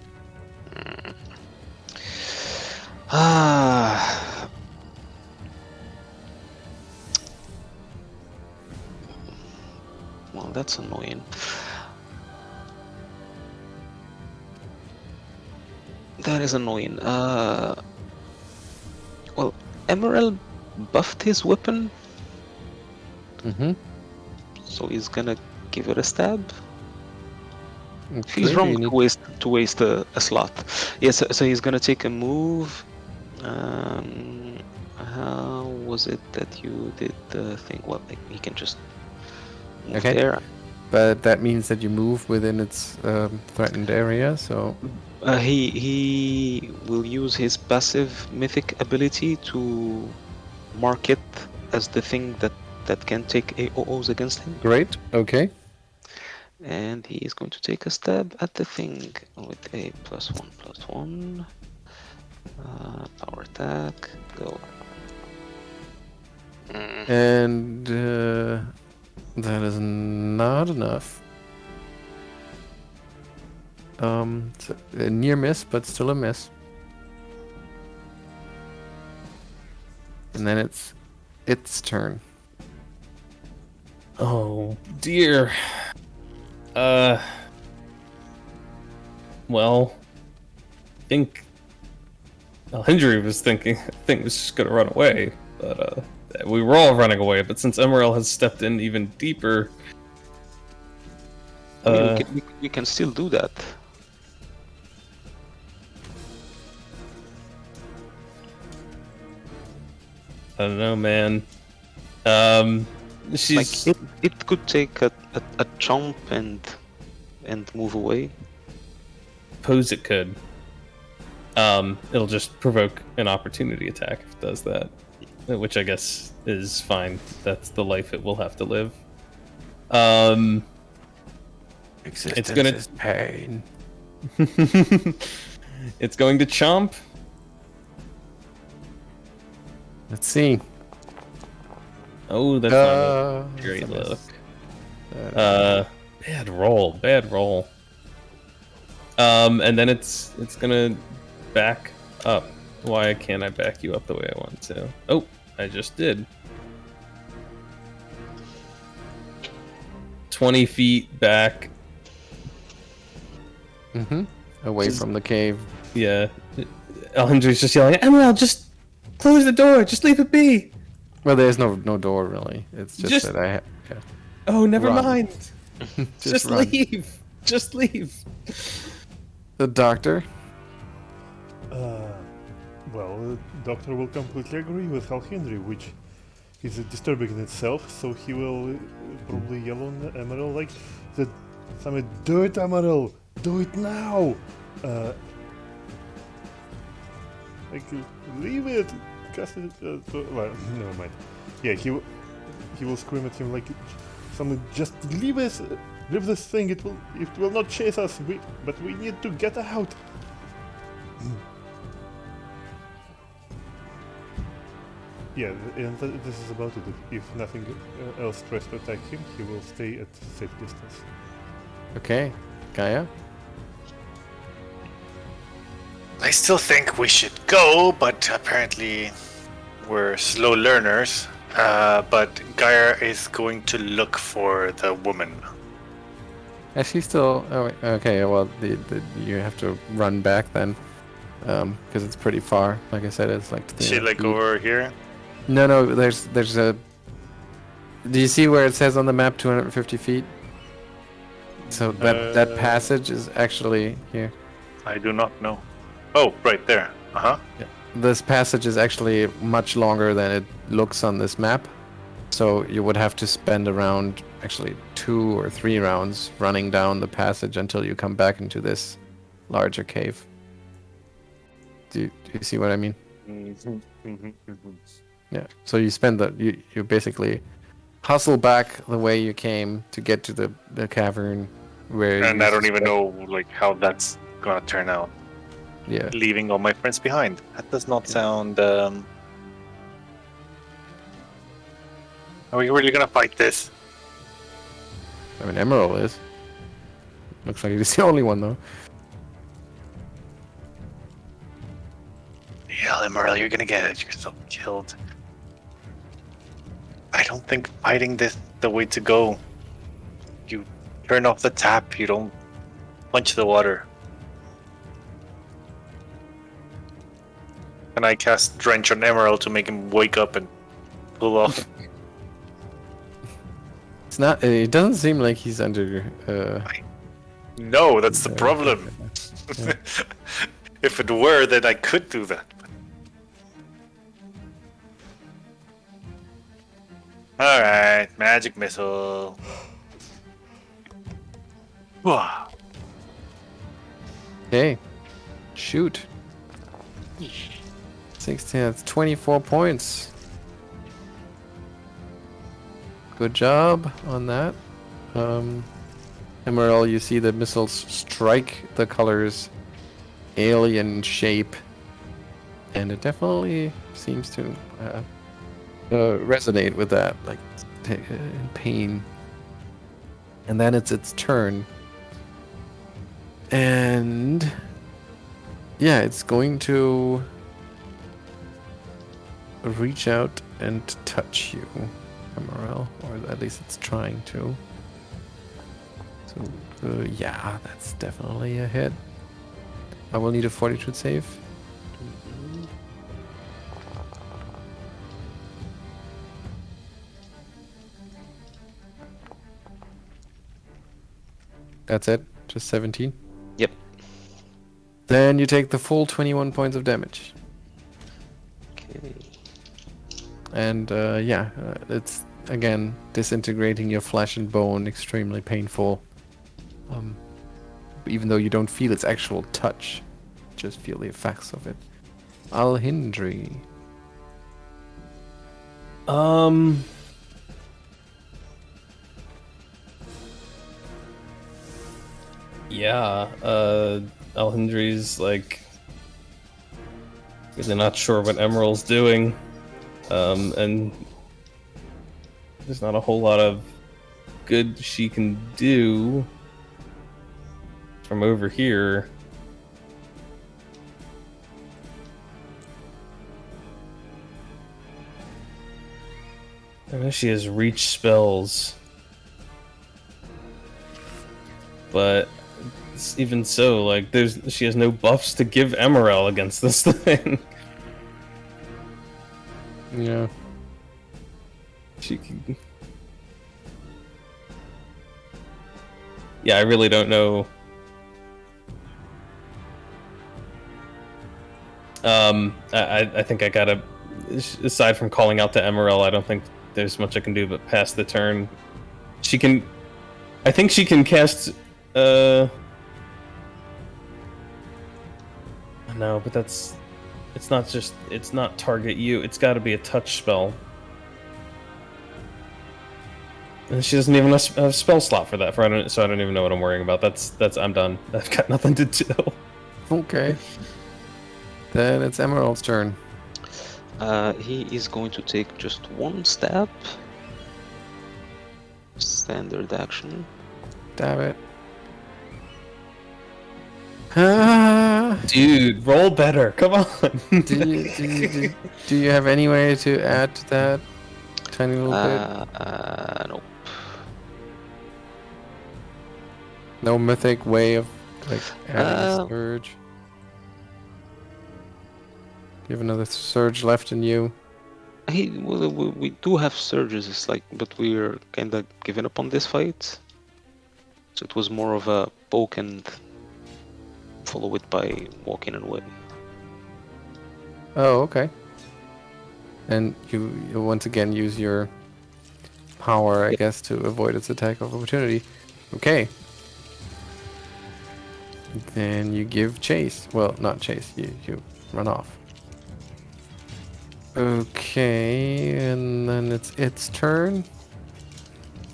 Well, that's annoying. That is annoying. Well, Emaírel buffed his weapon. Mm-hmm. So he's gonna give it a stab. Okay, Feels wrong to waste a slot. Yes, so he's gonna take a move. How was it that you did the thing? Well, like, he can just move there. But that means that you move within its threatened area, so... He will use his passive mythic ability to mark it as the thing that can take AOs against him. Great, okay. And he is going to take a stab at the thing with a +1/+1. Power attack, go. And that is not enough. So a near miss, but still a miss. And then it's its turn. Oh dear. Well, I think Alhindri was thinking was just gonna run away, but we were all running away. But since Emaírel has stepped in even deeper, we can still do that. I don't know, man. She's like it could take a jump and move away. Suppose it could. It'll just provoke an opportunity attack if it does that, which I guess is fine. That's the life it will have to live. Existence it's gonna is pain. It's going to chomp. Let's see. Oh, that's not a great look. Bad roll. And then it's gonna back up. Why can't I back you up the way I want to? Oh, I just did. 20 feet back. Mm-hmm. away Just- from the cave. Yeah. Alhindri's just yelling, Emaírel, just close the door. Just leave it be. Well, there's no door really. It's just Just- that I yeah. Oh, never Run. mind. just Just run. leave. Just leave. The doctor. Well, the doctor will completely agree with Alhindri, which is disturbing in itself, so he will probably yell on Emaírel like, do it, Emaírel! Do it now! Like, leave it! Cast it, well, never mind. Yeah, he will scream at him like, just leave this thing, it will not chase us, but we need to get out! Yeah, and this is about it. If nothing else tries to attack him, he will stay at safe distance. Okay, Geier. I still think we should go, but apparently we're slow learners. But Geier is going to look for the woman. Is she still? Oh, wait, okay. Well, you have to run back then, because it's pretty far. Like I said, it's like. Is she like over here? No. There's a. Do you see where it says on the map 250 feet? So that passage is actually here. I do not know. Oh, right there. Uh-huh. This passage is actually much longer than it looks on this map. So you would have to spend around actually 2 or 3 rounds running down the passage until you come back into this larger cave. Do you see what I mean? Yeah. So you spend you basically hustle back the way you came to get to the cavern where. And I don't even know like how that's gonna turn out. Yeah. Leaving all my friends behind. That does not sound. Are we really gonna fight this? I mean, Emaírel is. Looks like he's the only one though. Yeah, Emaírel, you're gonna get yourself killed. I don't think fighting this the way to go. You turn off the tap. You don't punch the water. And I cast Drench on Emaírel to make him wake up and pull off. It's not. It doesn't seem like he's under. No, that's the problem. Yeah. If it were, then I could do that. Alright, magic missile. Wow. Okay. Shoot. 16. That's 24 points. Good job on that. Emaírel, you see the missiles strike the colors alien shape, and it definitely seems to resonate with that, like in pain. And then it's its turn, and yeah, it's going to reach out and touch you, Emaírel, or at least it's trying to. So yeah, that's definitely a hit. I will need a fortitude save. That's it? Just 17? Yep. Then you take the full 21 points of damage. Okay. And it's again disintegrating your flesh and bone, extremely painful. Even though you don't feel its actual touch, just feel the effects of it. Alhindri. Yeah, Alhindri's like really not sure what Emaírel's doing, and there's not a whole lot of good she can do from over here. I know she has reach spells, but even so, like she has no buffs to give Emaírel against this thing. Yeah. She can... Yeah, I really don't know. I think I gotta, aside from calling out to Emaírel, I don't think there's much I can do but pass the turn. She can, I think she can cast, no, but it's not target you, it's gotta be a touch spell. And she doesn't even have a spell slot for that, so I don't even know what I'm worrying about. I'm done. I've got nothing to do. Okay. Then it's Emerald's turn. He is going to take just one stab. Standard action. Damn it. Ah, Dude, roll better. Come on. do you have any way to add to that tiny little bit? Nope. No mythic way of like adding a surge. You have another surge left in you. We do have surges. It's like, but we're kind of giving up on this fight. So it was more of a poke and follow it by walking away. Oh, okay. And you once again use your power, I guess, to avoid its attack of opportunity. Okay. Then you give chase. Well, not chase. You run off. Okay, and then it's its turn.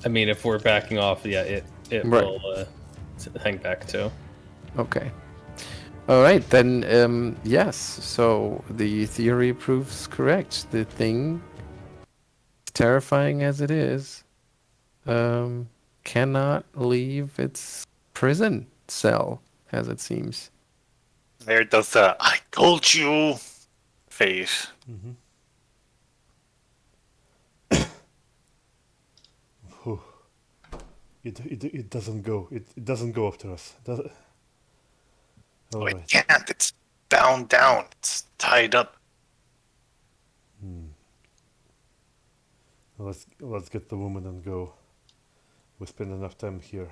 I mean, if we're backing off, yeah, it Right. will hang back too. Okay. All right, then, yes. So the theory proves correct. The thing, terrifying as it is, cannot leave its prison cell, as it seems. There does the "I told you" face. It doesn't go. It doesn't go after us. Oh, Alright. it can't. It's bound down. It's tied up. Let's get the woman and go. We spend enough time here.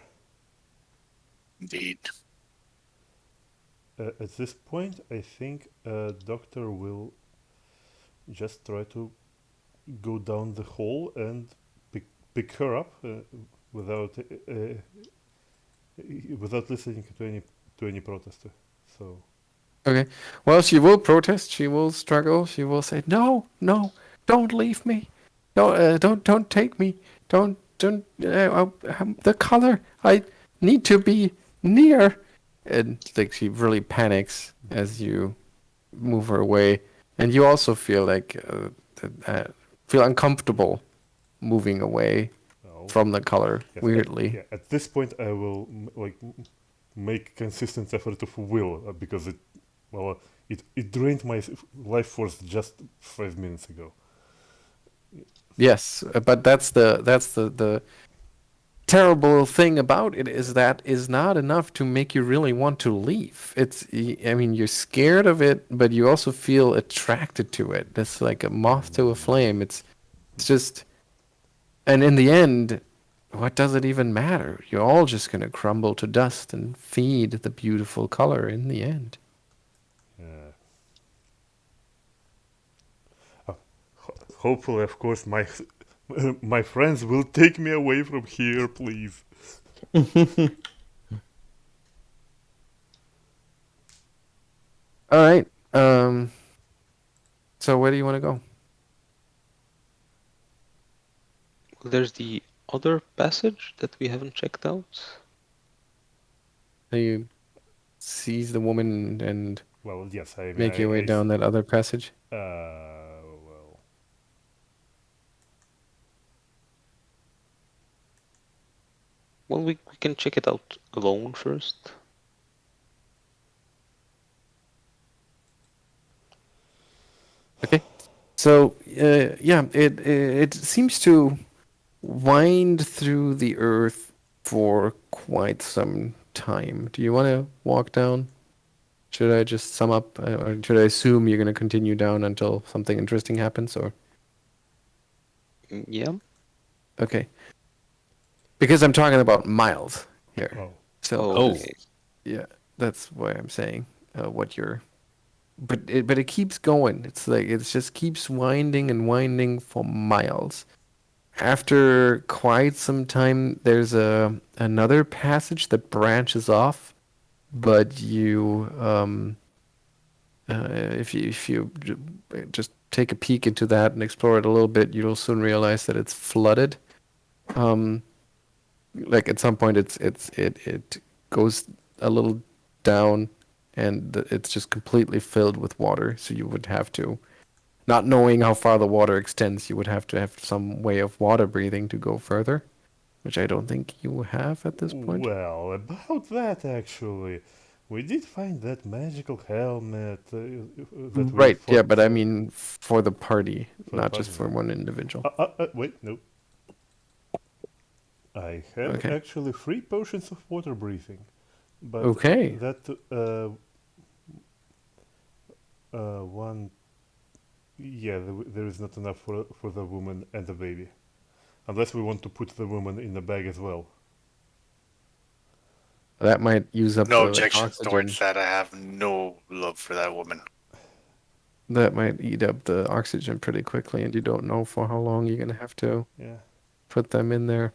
Indeed. At this point, I think Doctor will just try to go down the hall and pick her up without listening to any protester. So. Okay. Well, she will protest. She will struggle. She will say, "No, no, don't leave me. Don't take me. Don't. The color. I need to be near." And like she really panics as you move her away, and you also feel like feel uncomfortable moving away from the color. Yes, weirdly. at this point, I will make consistent effort of will because it drained my life force just 5 minutes ago. Yes, but that's the terrible thing about it is that is not enough to make you really want to leave. I mean, you're scared of it, but you also feel attracted to it. It's like a moth to a flame. It's just, and in the end, what does it even matter? You're all just gonna crumble to dust and feed the beautiful color in the end. Hopefully, of course, my friends will take me away from here, please. All right. So where do you want to go? There's the other passage that we haven't checked out. You seize the woman and Well, yes, I make your way down that other passage. Well, we can check it out alone first. Okay. So yeah, it seems to wind through the earth for quite some time. Do you want to walk down? Should I just sum up, or should I assume you're going to continue down until something interesting happens, or? Yeah. Okay. Because I'm talking about miles here. Oh. So, Okay. yeah, that's why I'm saying what you're... But it keeps going. It's like, it just keeps winding and winding for miles. After quite some time, there's another passage that branches off, but you if you just take a peek into that and explore it a little bit, you'll soon realize that it's flooded. Like at some point, it goes a little down, and it's just completely filled with water. So you would have to, not knowing how far the water extends, you would have to have some way of water breathing to go further, which I don't think you have at this point. Well, about that actually, we did find that magical helmet. That we Right, yeah, fought, but I mean for the party, for the not just party. for one individual. Wait, no. I have Okay. actually 3 potions of water breathing, but Okay. that one, yeah, there is not enough for the woman and the baby, unless we want to put the woman in the bag as well. That might use up No the objections oxygen. towards that. I have no love for that woman. That might eat up the oxygen pretty quickly, and you don't know for how long you're gonna have to Yeah. put them in there.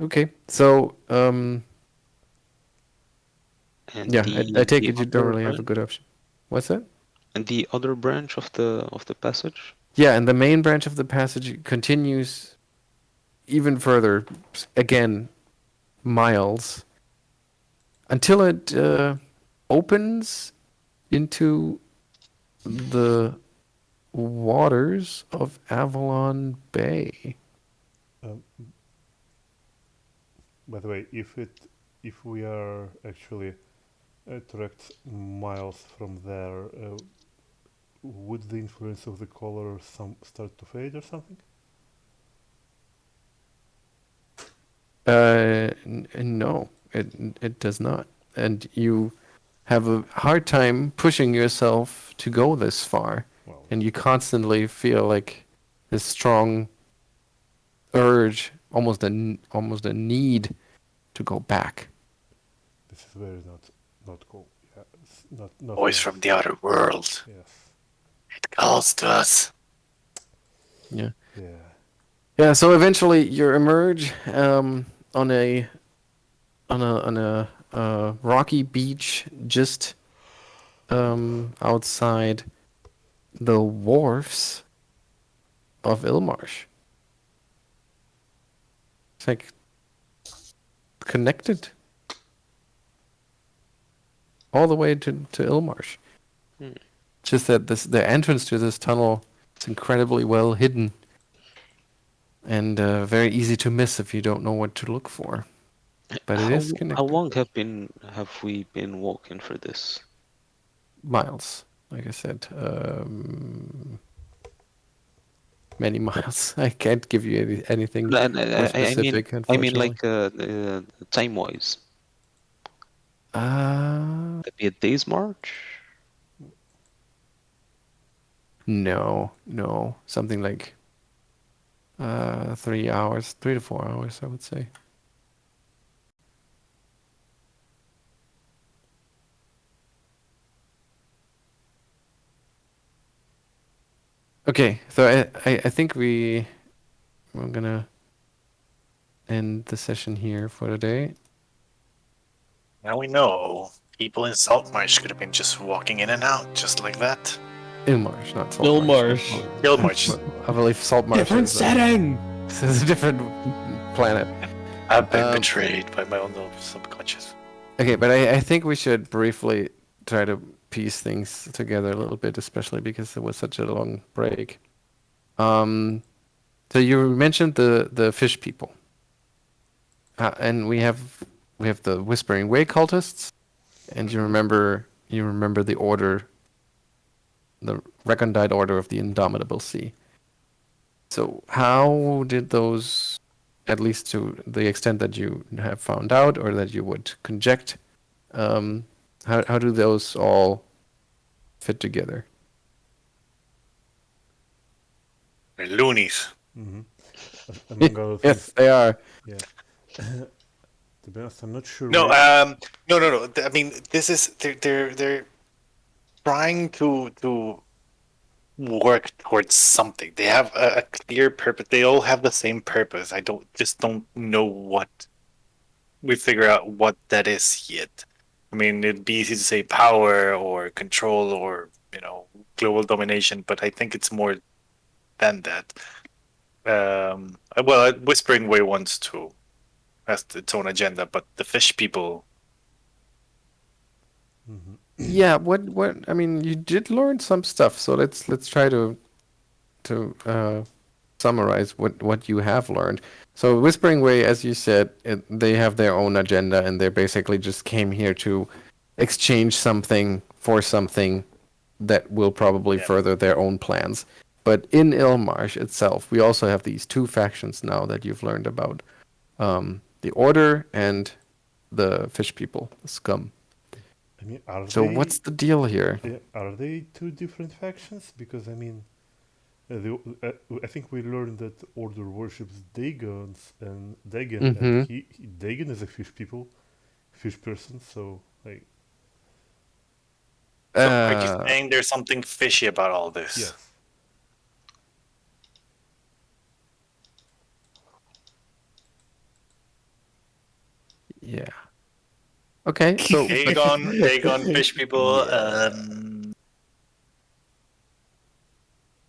Okay, so And yeah, I take the it you don't other really have a branch? good option. What's that? And the other branch of the passage? Yeah, and the main branch of the passage continues even further, again, miles, until it opens into the waters of Avalon Bay. By the way, if we are actually tracked miles from there, would the influence of the color start to fade or something? No, it does not. And you have a hard time pushing yourself to go this far. Well, And you constantly feel like this strong urge, almost a need to go back. this is very not cool. Yeah, it's not Voice nice. from the outer world. Yes. It calls to us. Yeah. Yeah. Yeah, so eventually you emerge on a rocky beach just outside the wharfs of Ilmarsh. It's like connected all the way to Ilmarsh. Just that the entrance to this tunnel is incredibly well hidden and very easy to miss if you don't know what to look for. But it is How connected. long have we been walking for this? Miles, like I said, many miles. I can't give you anything No, more specific, I mean unfortunately. like time-wise. Uh, Could be a day's march. no, something like 3 hours, 3 to 4 hours, I would say. Okay, so I think we're gonna end the session here for today. Now we know people in Saltmarsh could have been just walking in and out, just like that. Ilmarsh, not Saltmarsh. Ilmarsh. Gilmarsh. I believe Saltmarsh Different is setting. this is a different planet. I've been betrayed by my own subconscious. Okay, but I think we should briefly try to piece things together a little bit, especially because it was such a long break. So you mentioned the fish people, and we have the Whispering Way cultists, and you remember the order, the recondite order of the Indomitable Sea. So how did those at least to the extent that you have found out or that you would conject. How do those all fit together? They're loonies. Mm-hmm. Among other things. Yes, they are. Yeah. To be honest, I'm not sure. No, why- no. I mean, this is they're trying to work towards something. They have a clear purpose. They all have the same purpose. I don't know what we figure out what that is yet. I mean, it'd be easy to say power or control or global domination, but I think it's more than that. Well, Whispering Way wants to has its own agenda, but the fish people. Mhm. Yeah, what I mean, you did learn some stuff, so let's try to summarize what you have learned. So Whispering Way, as you said, they have their own agenda, and they basically just came here to exchange something for something that will probably Yeah. further their own plans. But in Ilmarsh itself, we also have these two factions now that you've learned about. The Order and the Fish People, the Scum. I mean, are So they? what's the deal here? Are they two different factions? Because I mean, I think we learned that Order worships Dagons and Dagon, and Dagon is a fish person. So like, So are you saying there's something fishy about all this? yes. Yeah. Okay, so Dagon, fish people.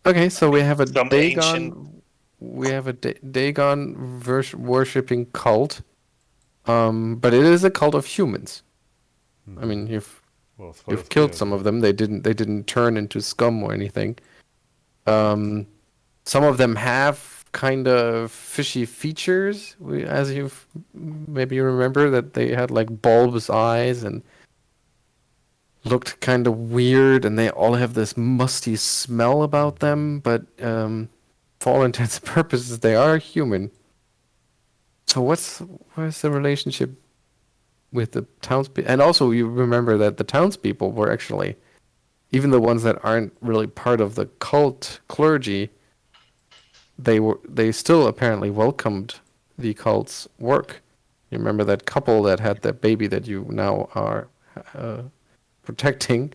Okay, so we have a Some Dagon. ancient- We have a Dagon worshipping cult, but it is a cult of humans. I mean, Well, as far as you've killed we are, some of them. They didn't turn into scum or anything. Some of them have kind of fishy features, as you've maybe remember that they had like bulbous eyes and looked kind of weird, and they all have this musty smell about them. But for all intents and purposes, they are human. So what's the relationship with the townspeople? And also, you remember that the townspeople were actually, even the ones that aren't really part of the cult clergy, they still apparently welcomed the cult's work. You remember that couple that had that baby that you now are protecting?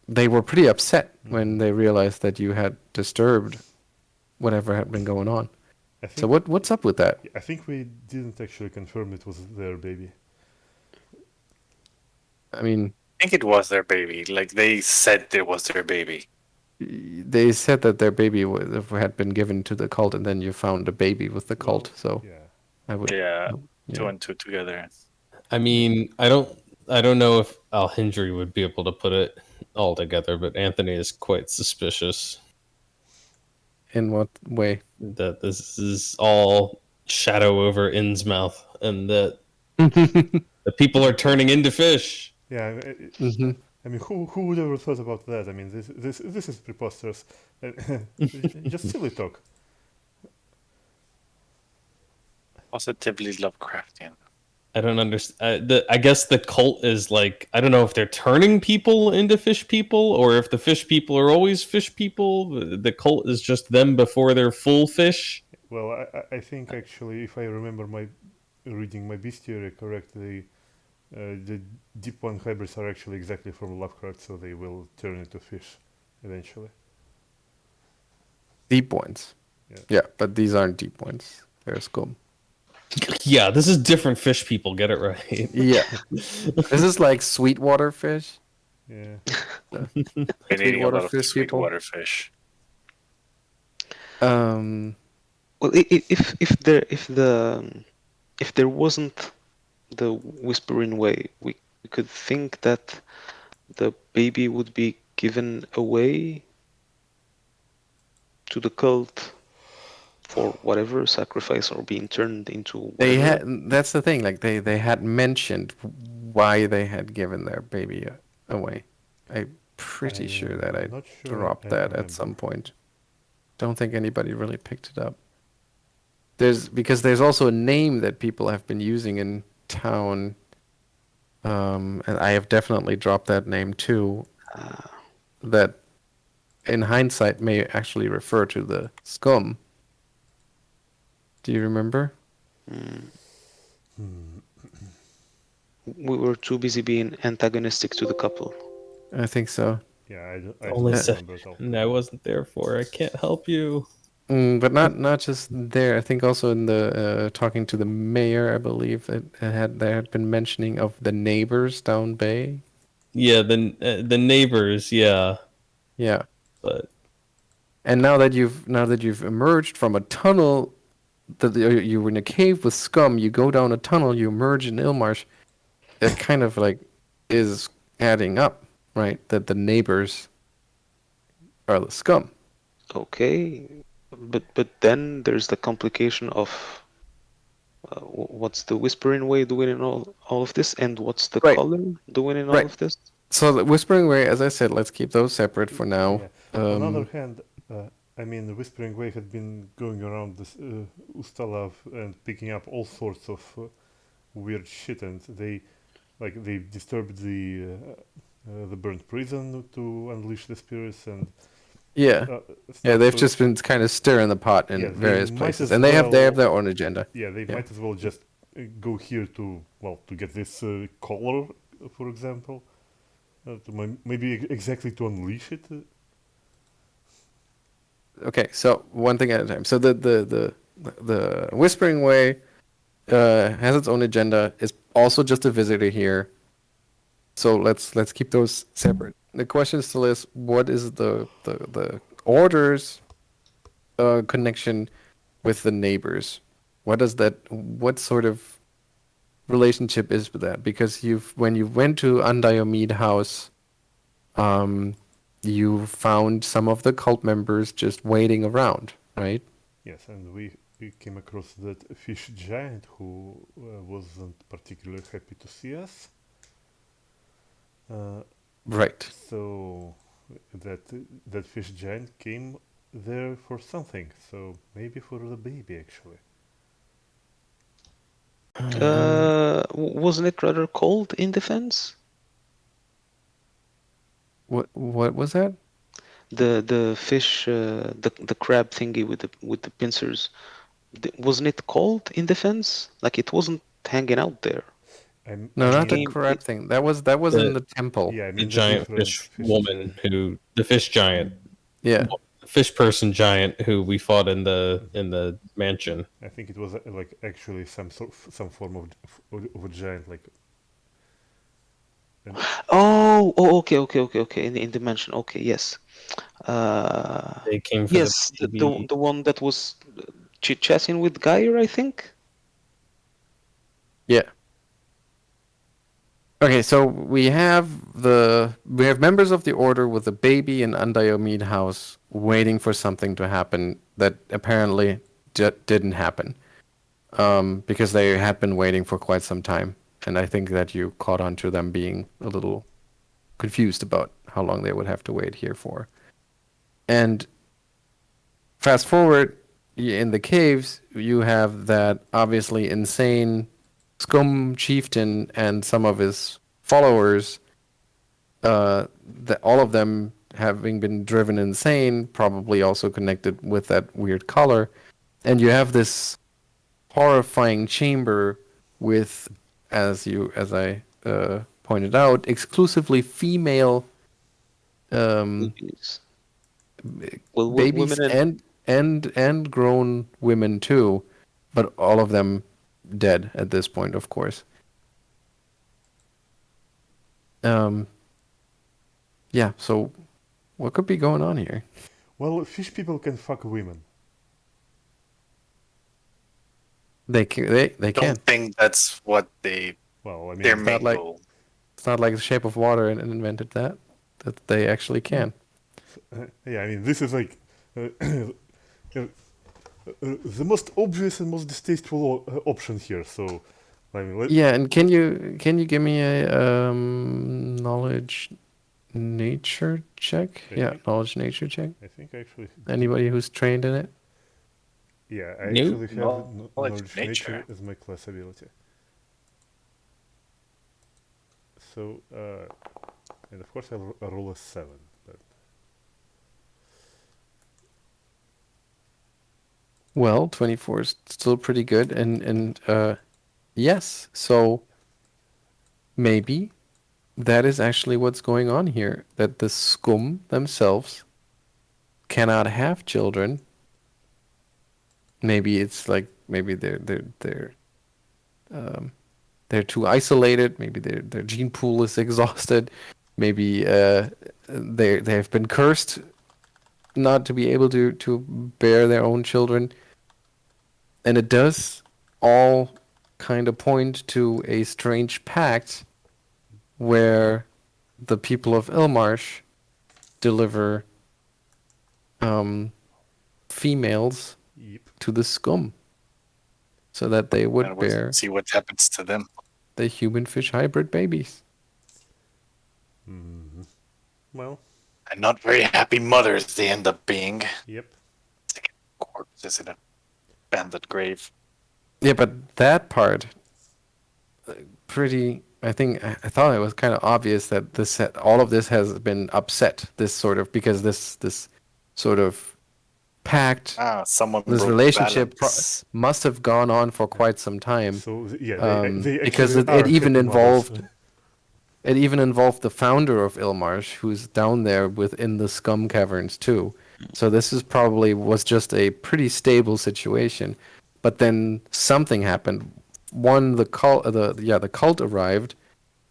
They were pretty upset when they realized that you had disturbed whatever had been going on. So what's up with that? I think we didn't actually confirm it was their baby. I mean, I think it was their baby. Like they said it was their baby. they said that their baby had been given to the cult, and then you found a baby with the cult. So Yeah. I would. Two and two together. I mean, I don't know if Alhindri would be able to put it all together, but Anthony is quite suspicious In what way? that this is all shadow over Innsmouth and that the people are turning into fish. Yeah. I mean, who would ever thought about that? I mean, this is preposterous. Just silly talk. Positively Lovecraftian. I don't understand. I guess the cult is like, I don't know if they're turning people into fish people or if the fish people are always fish people. The cult is just them before they're full fish. Well, I think actually, if I remember reading my bestiary correctly, the Deep One hybrids are actually exactly from Lovecraft, so they will turn into fish eventually. Deep ones. Yeah. Yeah, but these aren't deep ones. They're scum. Yeah, this is different fish people. Get it right. Yeah. This is like sweetwater fish. Yeah. Been eating a Sweetwater lot of fish people. sweetwater fish. Well, if there wasn't the Whispering Way, we could think that the baby would be given away to the cult for whatever sacrifice or being turned into whatever. That's the thing, like they had mentioned why they had given their baby away. I'm pretty sure that I not sure dropped I that remember. at some point. Don't think anybody really picked it up. there's also a name that people have been using in town, and I have definitely dropped that name too. That, in hindsight, may actually refer to the scum. Do you remember? We were too busy being antagonistic to the couple. I think so. Yeah, I Only don't said, remember at all. and I wasn't there for. I can't help you. But not just there. I think also in the talking to the mayor, I believe that there had been mentioning of the neighbors down bay. Yeah, the neighbors. Yeah, Yeah. but And now that you've emerged from a tunnel, that you were in a cave with scum, you go down a tunnel, you emerge in Ilmarsh. It kind of like is adding up, right? That the neighbors are the scum. Okay, but then there's the complication of what's the Whispering Way doing in all of this, and what's the Right. color doing in all Right. of this? So the Whispering Way, as I said, let's keep those separate for now. Yeah. On the other hand, I mean, the Whispering Way had been going around this Ustalav and picking up all sorts of weird shit, and they disturbed the burnt prison to unleash the spirits, and Yeah. Yeah, stuff. they've So, just been kind of stirring the pot in yeah, they various might places, as and they have well- their own agenda. yeah, they Yeah. might as well just go here to get this collar, for example, maybe exactly to unleash it. Okay, so one thing at a time. So the Whispering Way has its own agenda. Is also just a visitor here. So let's keep those separate. The question still is, what is the order's connection with the neighbors? What sort of relationship is with that? Because when you went to Naėllaŕian house, you found some of the cult members just waiting around, right? Yes, and we came across that fish giant who wasn't particularly happy to see us. Right. So that fish giant came there for something. So maybe for the baby, actually. Wasn't it rather cold in defense? What was that? The fish, the crab thingy with the pincers, wasn't it cold in defense? Like it wasn't hanging out there. No, not the mean, crab it- thing. That was in the temple. Yeah, I the mean giant different fish woman the fish giant, Yeah. fish person giant who we fought in the mansion. I think it was like actually some form of a giant, like. Okay. In the mansion. Okay, yes. They came for Yes, the baby. the one that was chit-chatting with Geier, I think. Yeah. Okay, so we have members of the order with a baby in Naėllaŕian house waiting for something to happen that apparently didn't happen, because they had been waiting for quite some time, and I think that you caught on to them being a little confused about how long they would have to wait here for. And fast forward in the caves, you have that obviously insane Scum chieftain and some of his followers, that all of them having been driven insane, probably also connected with that weird color. And you have this horrifying chamber with, as I pointed out, exclusively female Babies. Well, babies women and grown women too, but all of them dead at this point, of course. Yeah, so what could be going on here? Well, fish people can fuck women. They can. Don't think that's what they Well, I mean, their not main like- goal. It's not like the Shape of Water and invented that they actually can. yeah, I mean, this is like the most obvious and most distasteful option here. So, I mean, Yeah, and can you give me a knowledge nature check? Okay. Yeah, knowledge nature check. I think actually, Anybody who's trained in it? Yeah, I Nope. actually have Knowledge nature as my class ability. So, and of course I'll roll a 7. But Well, 24 is still pretty good, and yes, so maybe that is actually what's going on here. That the scum themselves cannot have children. Maybe it's like maybe they're too isolated. Maybe their gene pool is exhausted. Maybe they have been cursed not to be able to bear their own children. And it does all kind of point to a strange pact where the people of Ilmarsh deliver females yep. to the scum so that they would And we'll bear see what happens to them. the human-fish hybrid babies. Mm-hmm. Well, And not very happy mothers they end up being. yep. Corpses in a abandoned grave. Yeah, but that part, pretty. I think I thought it was kind of obvious that all of this has been upset. This sort of because this sort of pact, Someone this broke relationship balance. must have gone on for quite some time. So yeah, they Because actually it are even happy mothers. involved the founder of Ilmarsh, who's down there within the scum caverns too. So this is probably was just a pretty stable situation, but then something happened. One, the cult arrived,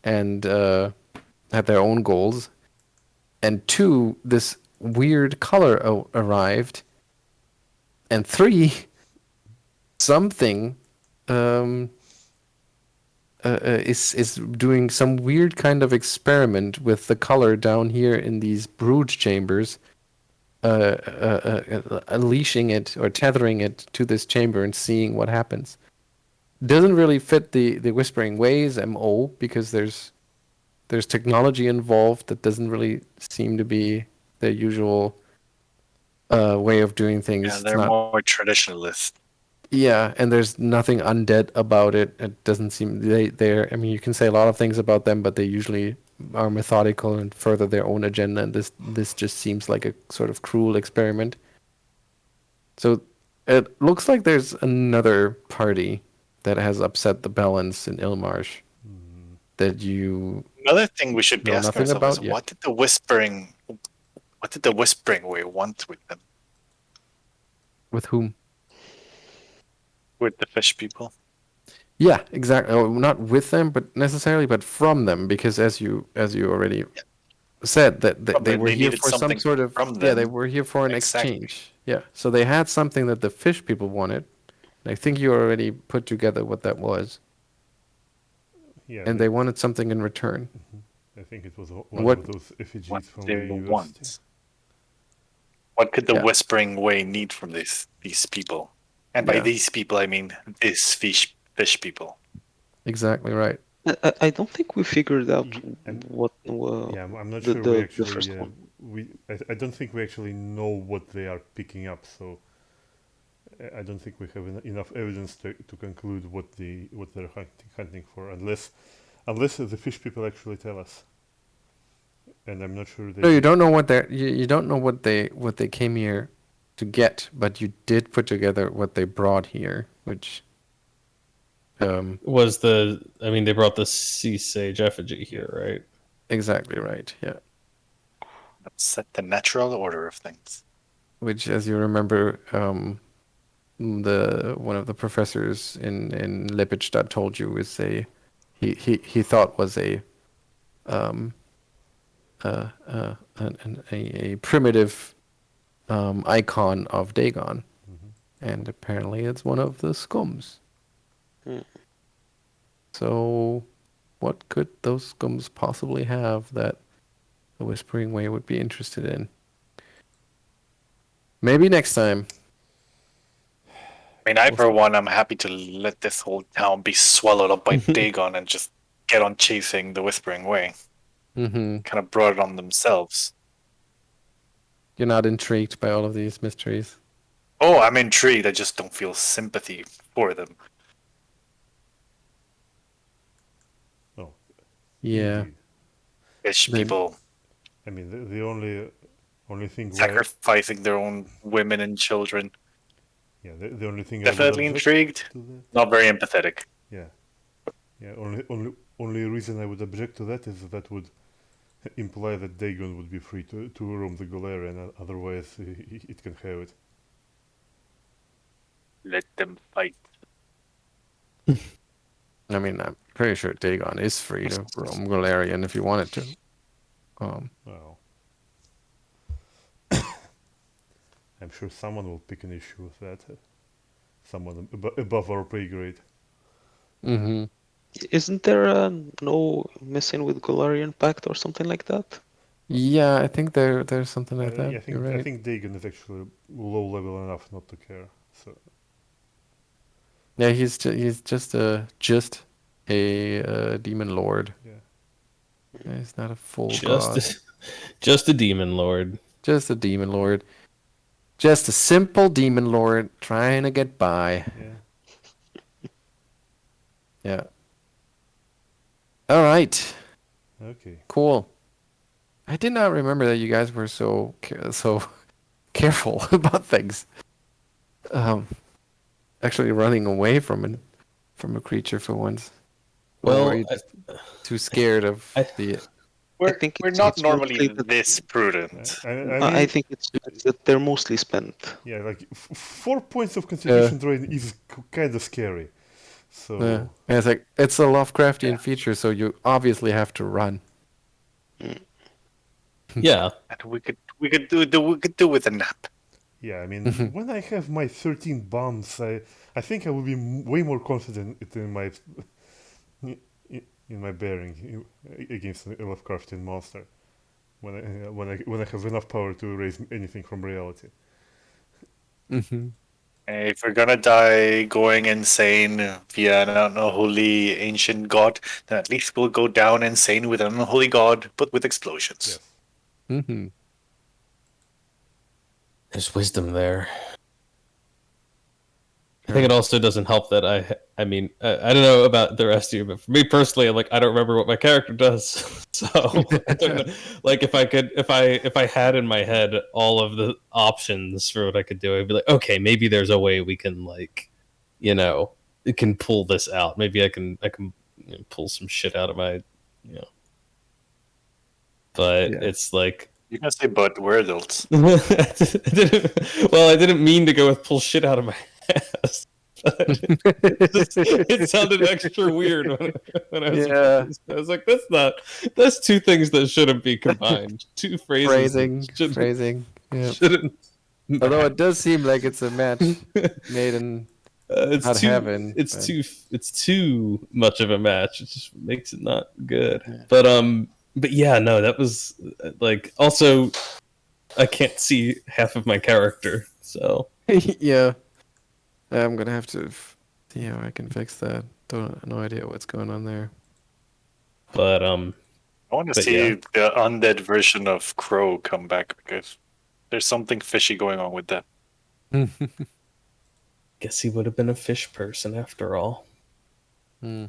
and had their own goals, and two, this weird color arrived, and three, something is doing some weird kind of experiment with the color down here in these brood chambers, unleashing it or tethering it to this chamber and seeing what happens. Doesn't really fit the Whispering Ways MO because there's technology involved that doesn't really seem to be their usual way of doing things. Yeah, It's they're not, more traditionalist. yeah, and there's nothing undead about it. It doesn't seem they're. I mean, you can say a lot of things about them, but they usually are methodical and further their own agenda. And this just seems like a sort of cruel experiment. So it looks like there's another party that has upset the balance in Ilmarsh that you Another thing we should be know asking nothing ourselves is about yet. what did the Whispering Way want with them? With whom? With the fish people? Yeah, exactly. Oh, not with them, but necessarily, but from them, because as you already said, that they Probably were they here needed for some something sort of from they them. were here for an Exactly. exchange. Yeah, so they had something that the fish people wanted. And I think you already put together what that was, Yeah, and they wanted something in return. I think it was one What- of those effigies What from they the university. want. What could the Yeah. Whispering Way need from these people? And by Yeah. these people, I mean this fish people. Exactly right. I don't think we figured out And- what. Yeah, I'm not the- sure the- we the actually. first one. I don't think we actually know what they are picking up. So I don't think we have enough evidence to conclude what they're hunting for, unless the fish people actually tell us. And I'm not sure they. No, you don't know what you don't know what they came here to get, but you did put together what they brought here, which Was they brought the sea sage effigy here, right? exactly right. Yeah. Upset the natural order of things. Which, as you remember, one of the professors in Lippichstadt told you is he thought was a primitive icon of Dagon, and apparently it's one of the scums. So, what could those scums possibly have that the Whispering Way would be interested in? Maybe next time. I mean, for one, I'm happy to let this whole town be swallowed up by Dagon and just get on chasing the Whispering Way. Mm-hmm. Kind of brought it on themselves. You're not intrigued by all of these mysteries. Oh, I'm intrigued. I just don't feel sympathy for them. Oh, Yeah. indeed. Fish Then- people I mean, the only thing why, sacrificing their own women and children. yeah, the only thing Definitely I would object intrigued. to that, Not very empathetic. yeah, only reason I would object to that is that would imply that Dagon would be free to roam the Galarian, and otherwise it can have it. Let them fight. I mean, I'm pretty sure Dagon is free to roam Galarian if he wanted to. Well, I'm sure someone will pick an issue with that. Someone above our pay grade. Mm-hmm. Isn't there no messing with Galarian Pact or something like that? Yeah, I think there's something like that. I You're think I right. think Dagon is actually low level enough not to care. So Yeah, he's just a demon lord. yeah, He's not a full Just god. just a demon lord. Just a demon lord. Just a simple demon lord trying to get by. yeah. Yeah. All right. Okay. Cool. I did not remember that you guys were so careful about things. Actually running away from a creature for once. Or Well, were you just too scared of the? We're, think we're it's- not it's normally mostly that- this prudent. I I mean, think it's just that they're mostly spent. yeah, like 4 points of constitution drain is kind of scary. So And it's like it's a Lovecraftian feature, so you obviously have to run. yeah. And we could do with a nap. yeah, I mean, when I have my 13 bombs, I think I will be way more confident in my in my bearing against a Lovecraftian monster when I have enough power to erase anything from reality. Mm-hmm. If we're gonna die going insane via an unholy ancient god, then at least we'll go down insane with an unholy god, but with explosions. Yes. Mm-hmm. There's wisdom there. I think it also doesn't help that I mean, I don't know about the rest of you, but for me personally, I don't remember what my character does. So I don't know. Like if I had in my head all of the options for what I could do, I'd be like, okay, maybe there's a way we can it can pull this out. Maybe I can pull some shit out of my but it's like You can say, but we're adults. I didn't mean to go with pull shit out of my ass. It sounded extra weird when I was. Yeah. I was like, that's two things that shouldn't be combined. Two phrases. Phrasing. Yeah. Shouldn't. Although it does seem like it's a match made in It's not too. heaven. It's but- too. It's too much of a match. It just makes it not good. Yeah. But yeah, no, that was like also. I can't see half of my character, so. Yeah. I'm gonna have to see how I can fix that. No idea what's going on there. But I want to But see yeah. the undead version of Crow come back because there's something fishy going on with that. guess he would have been a fish person after all. Hmm.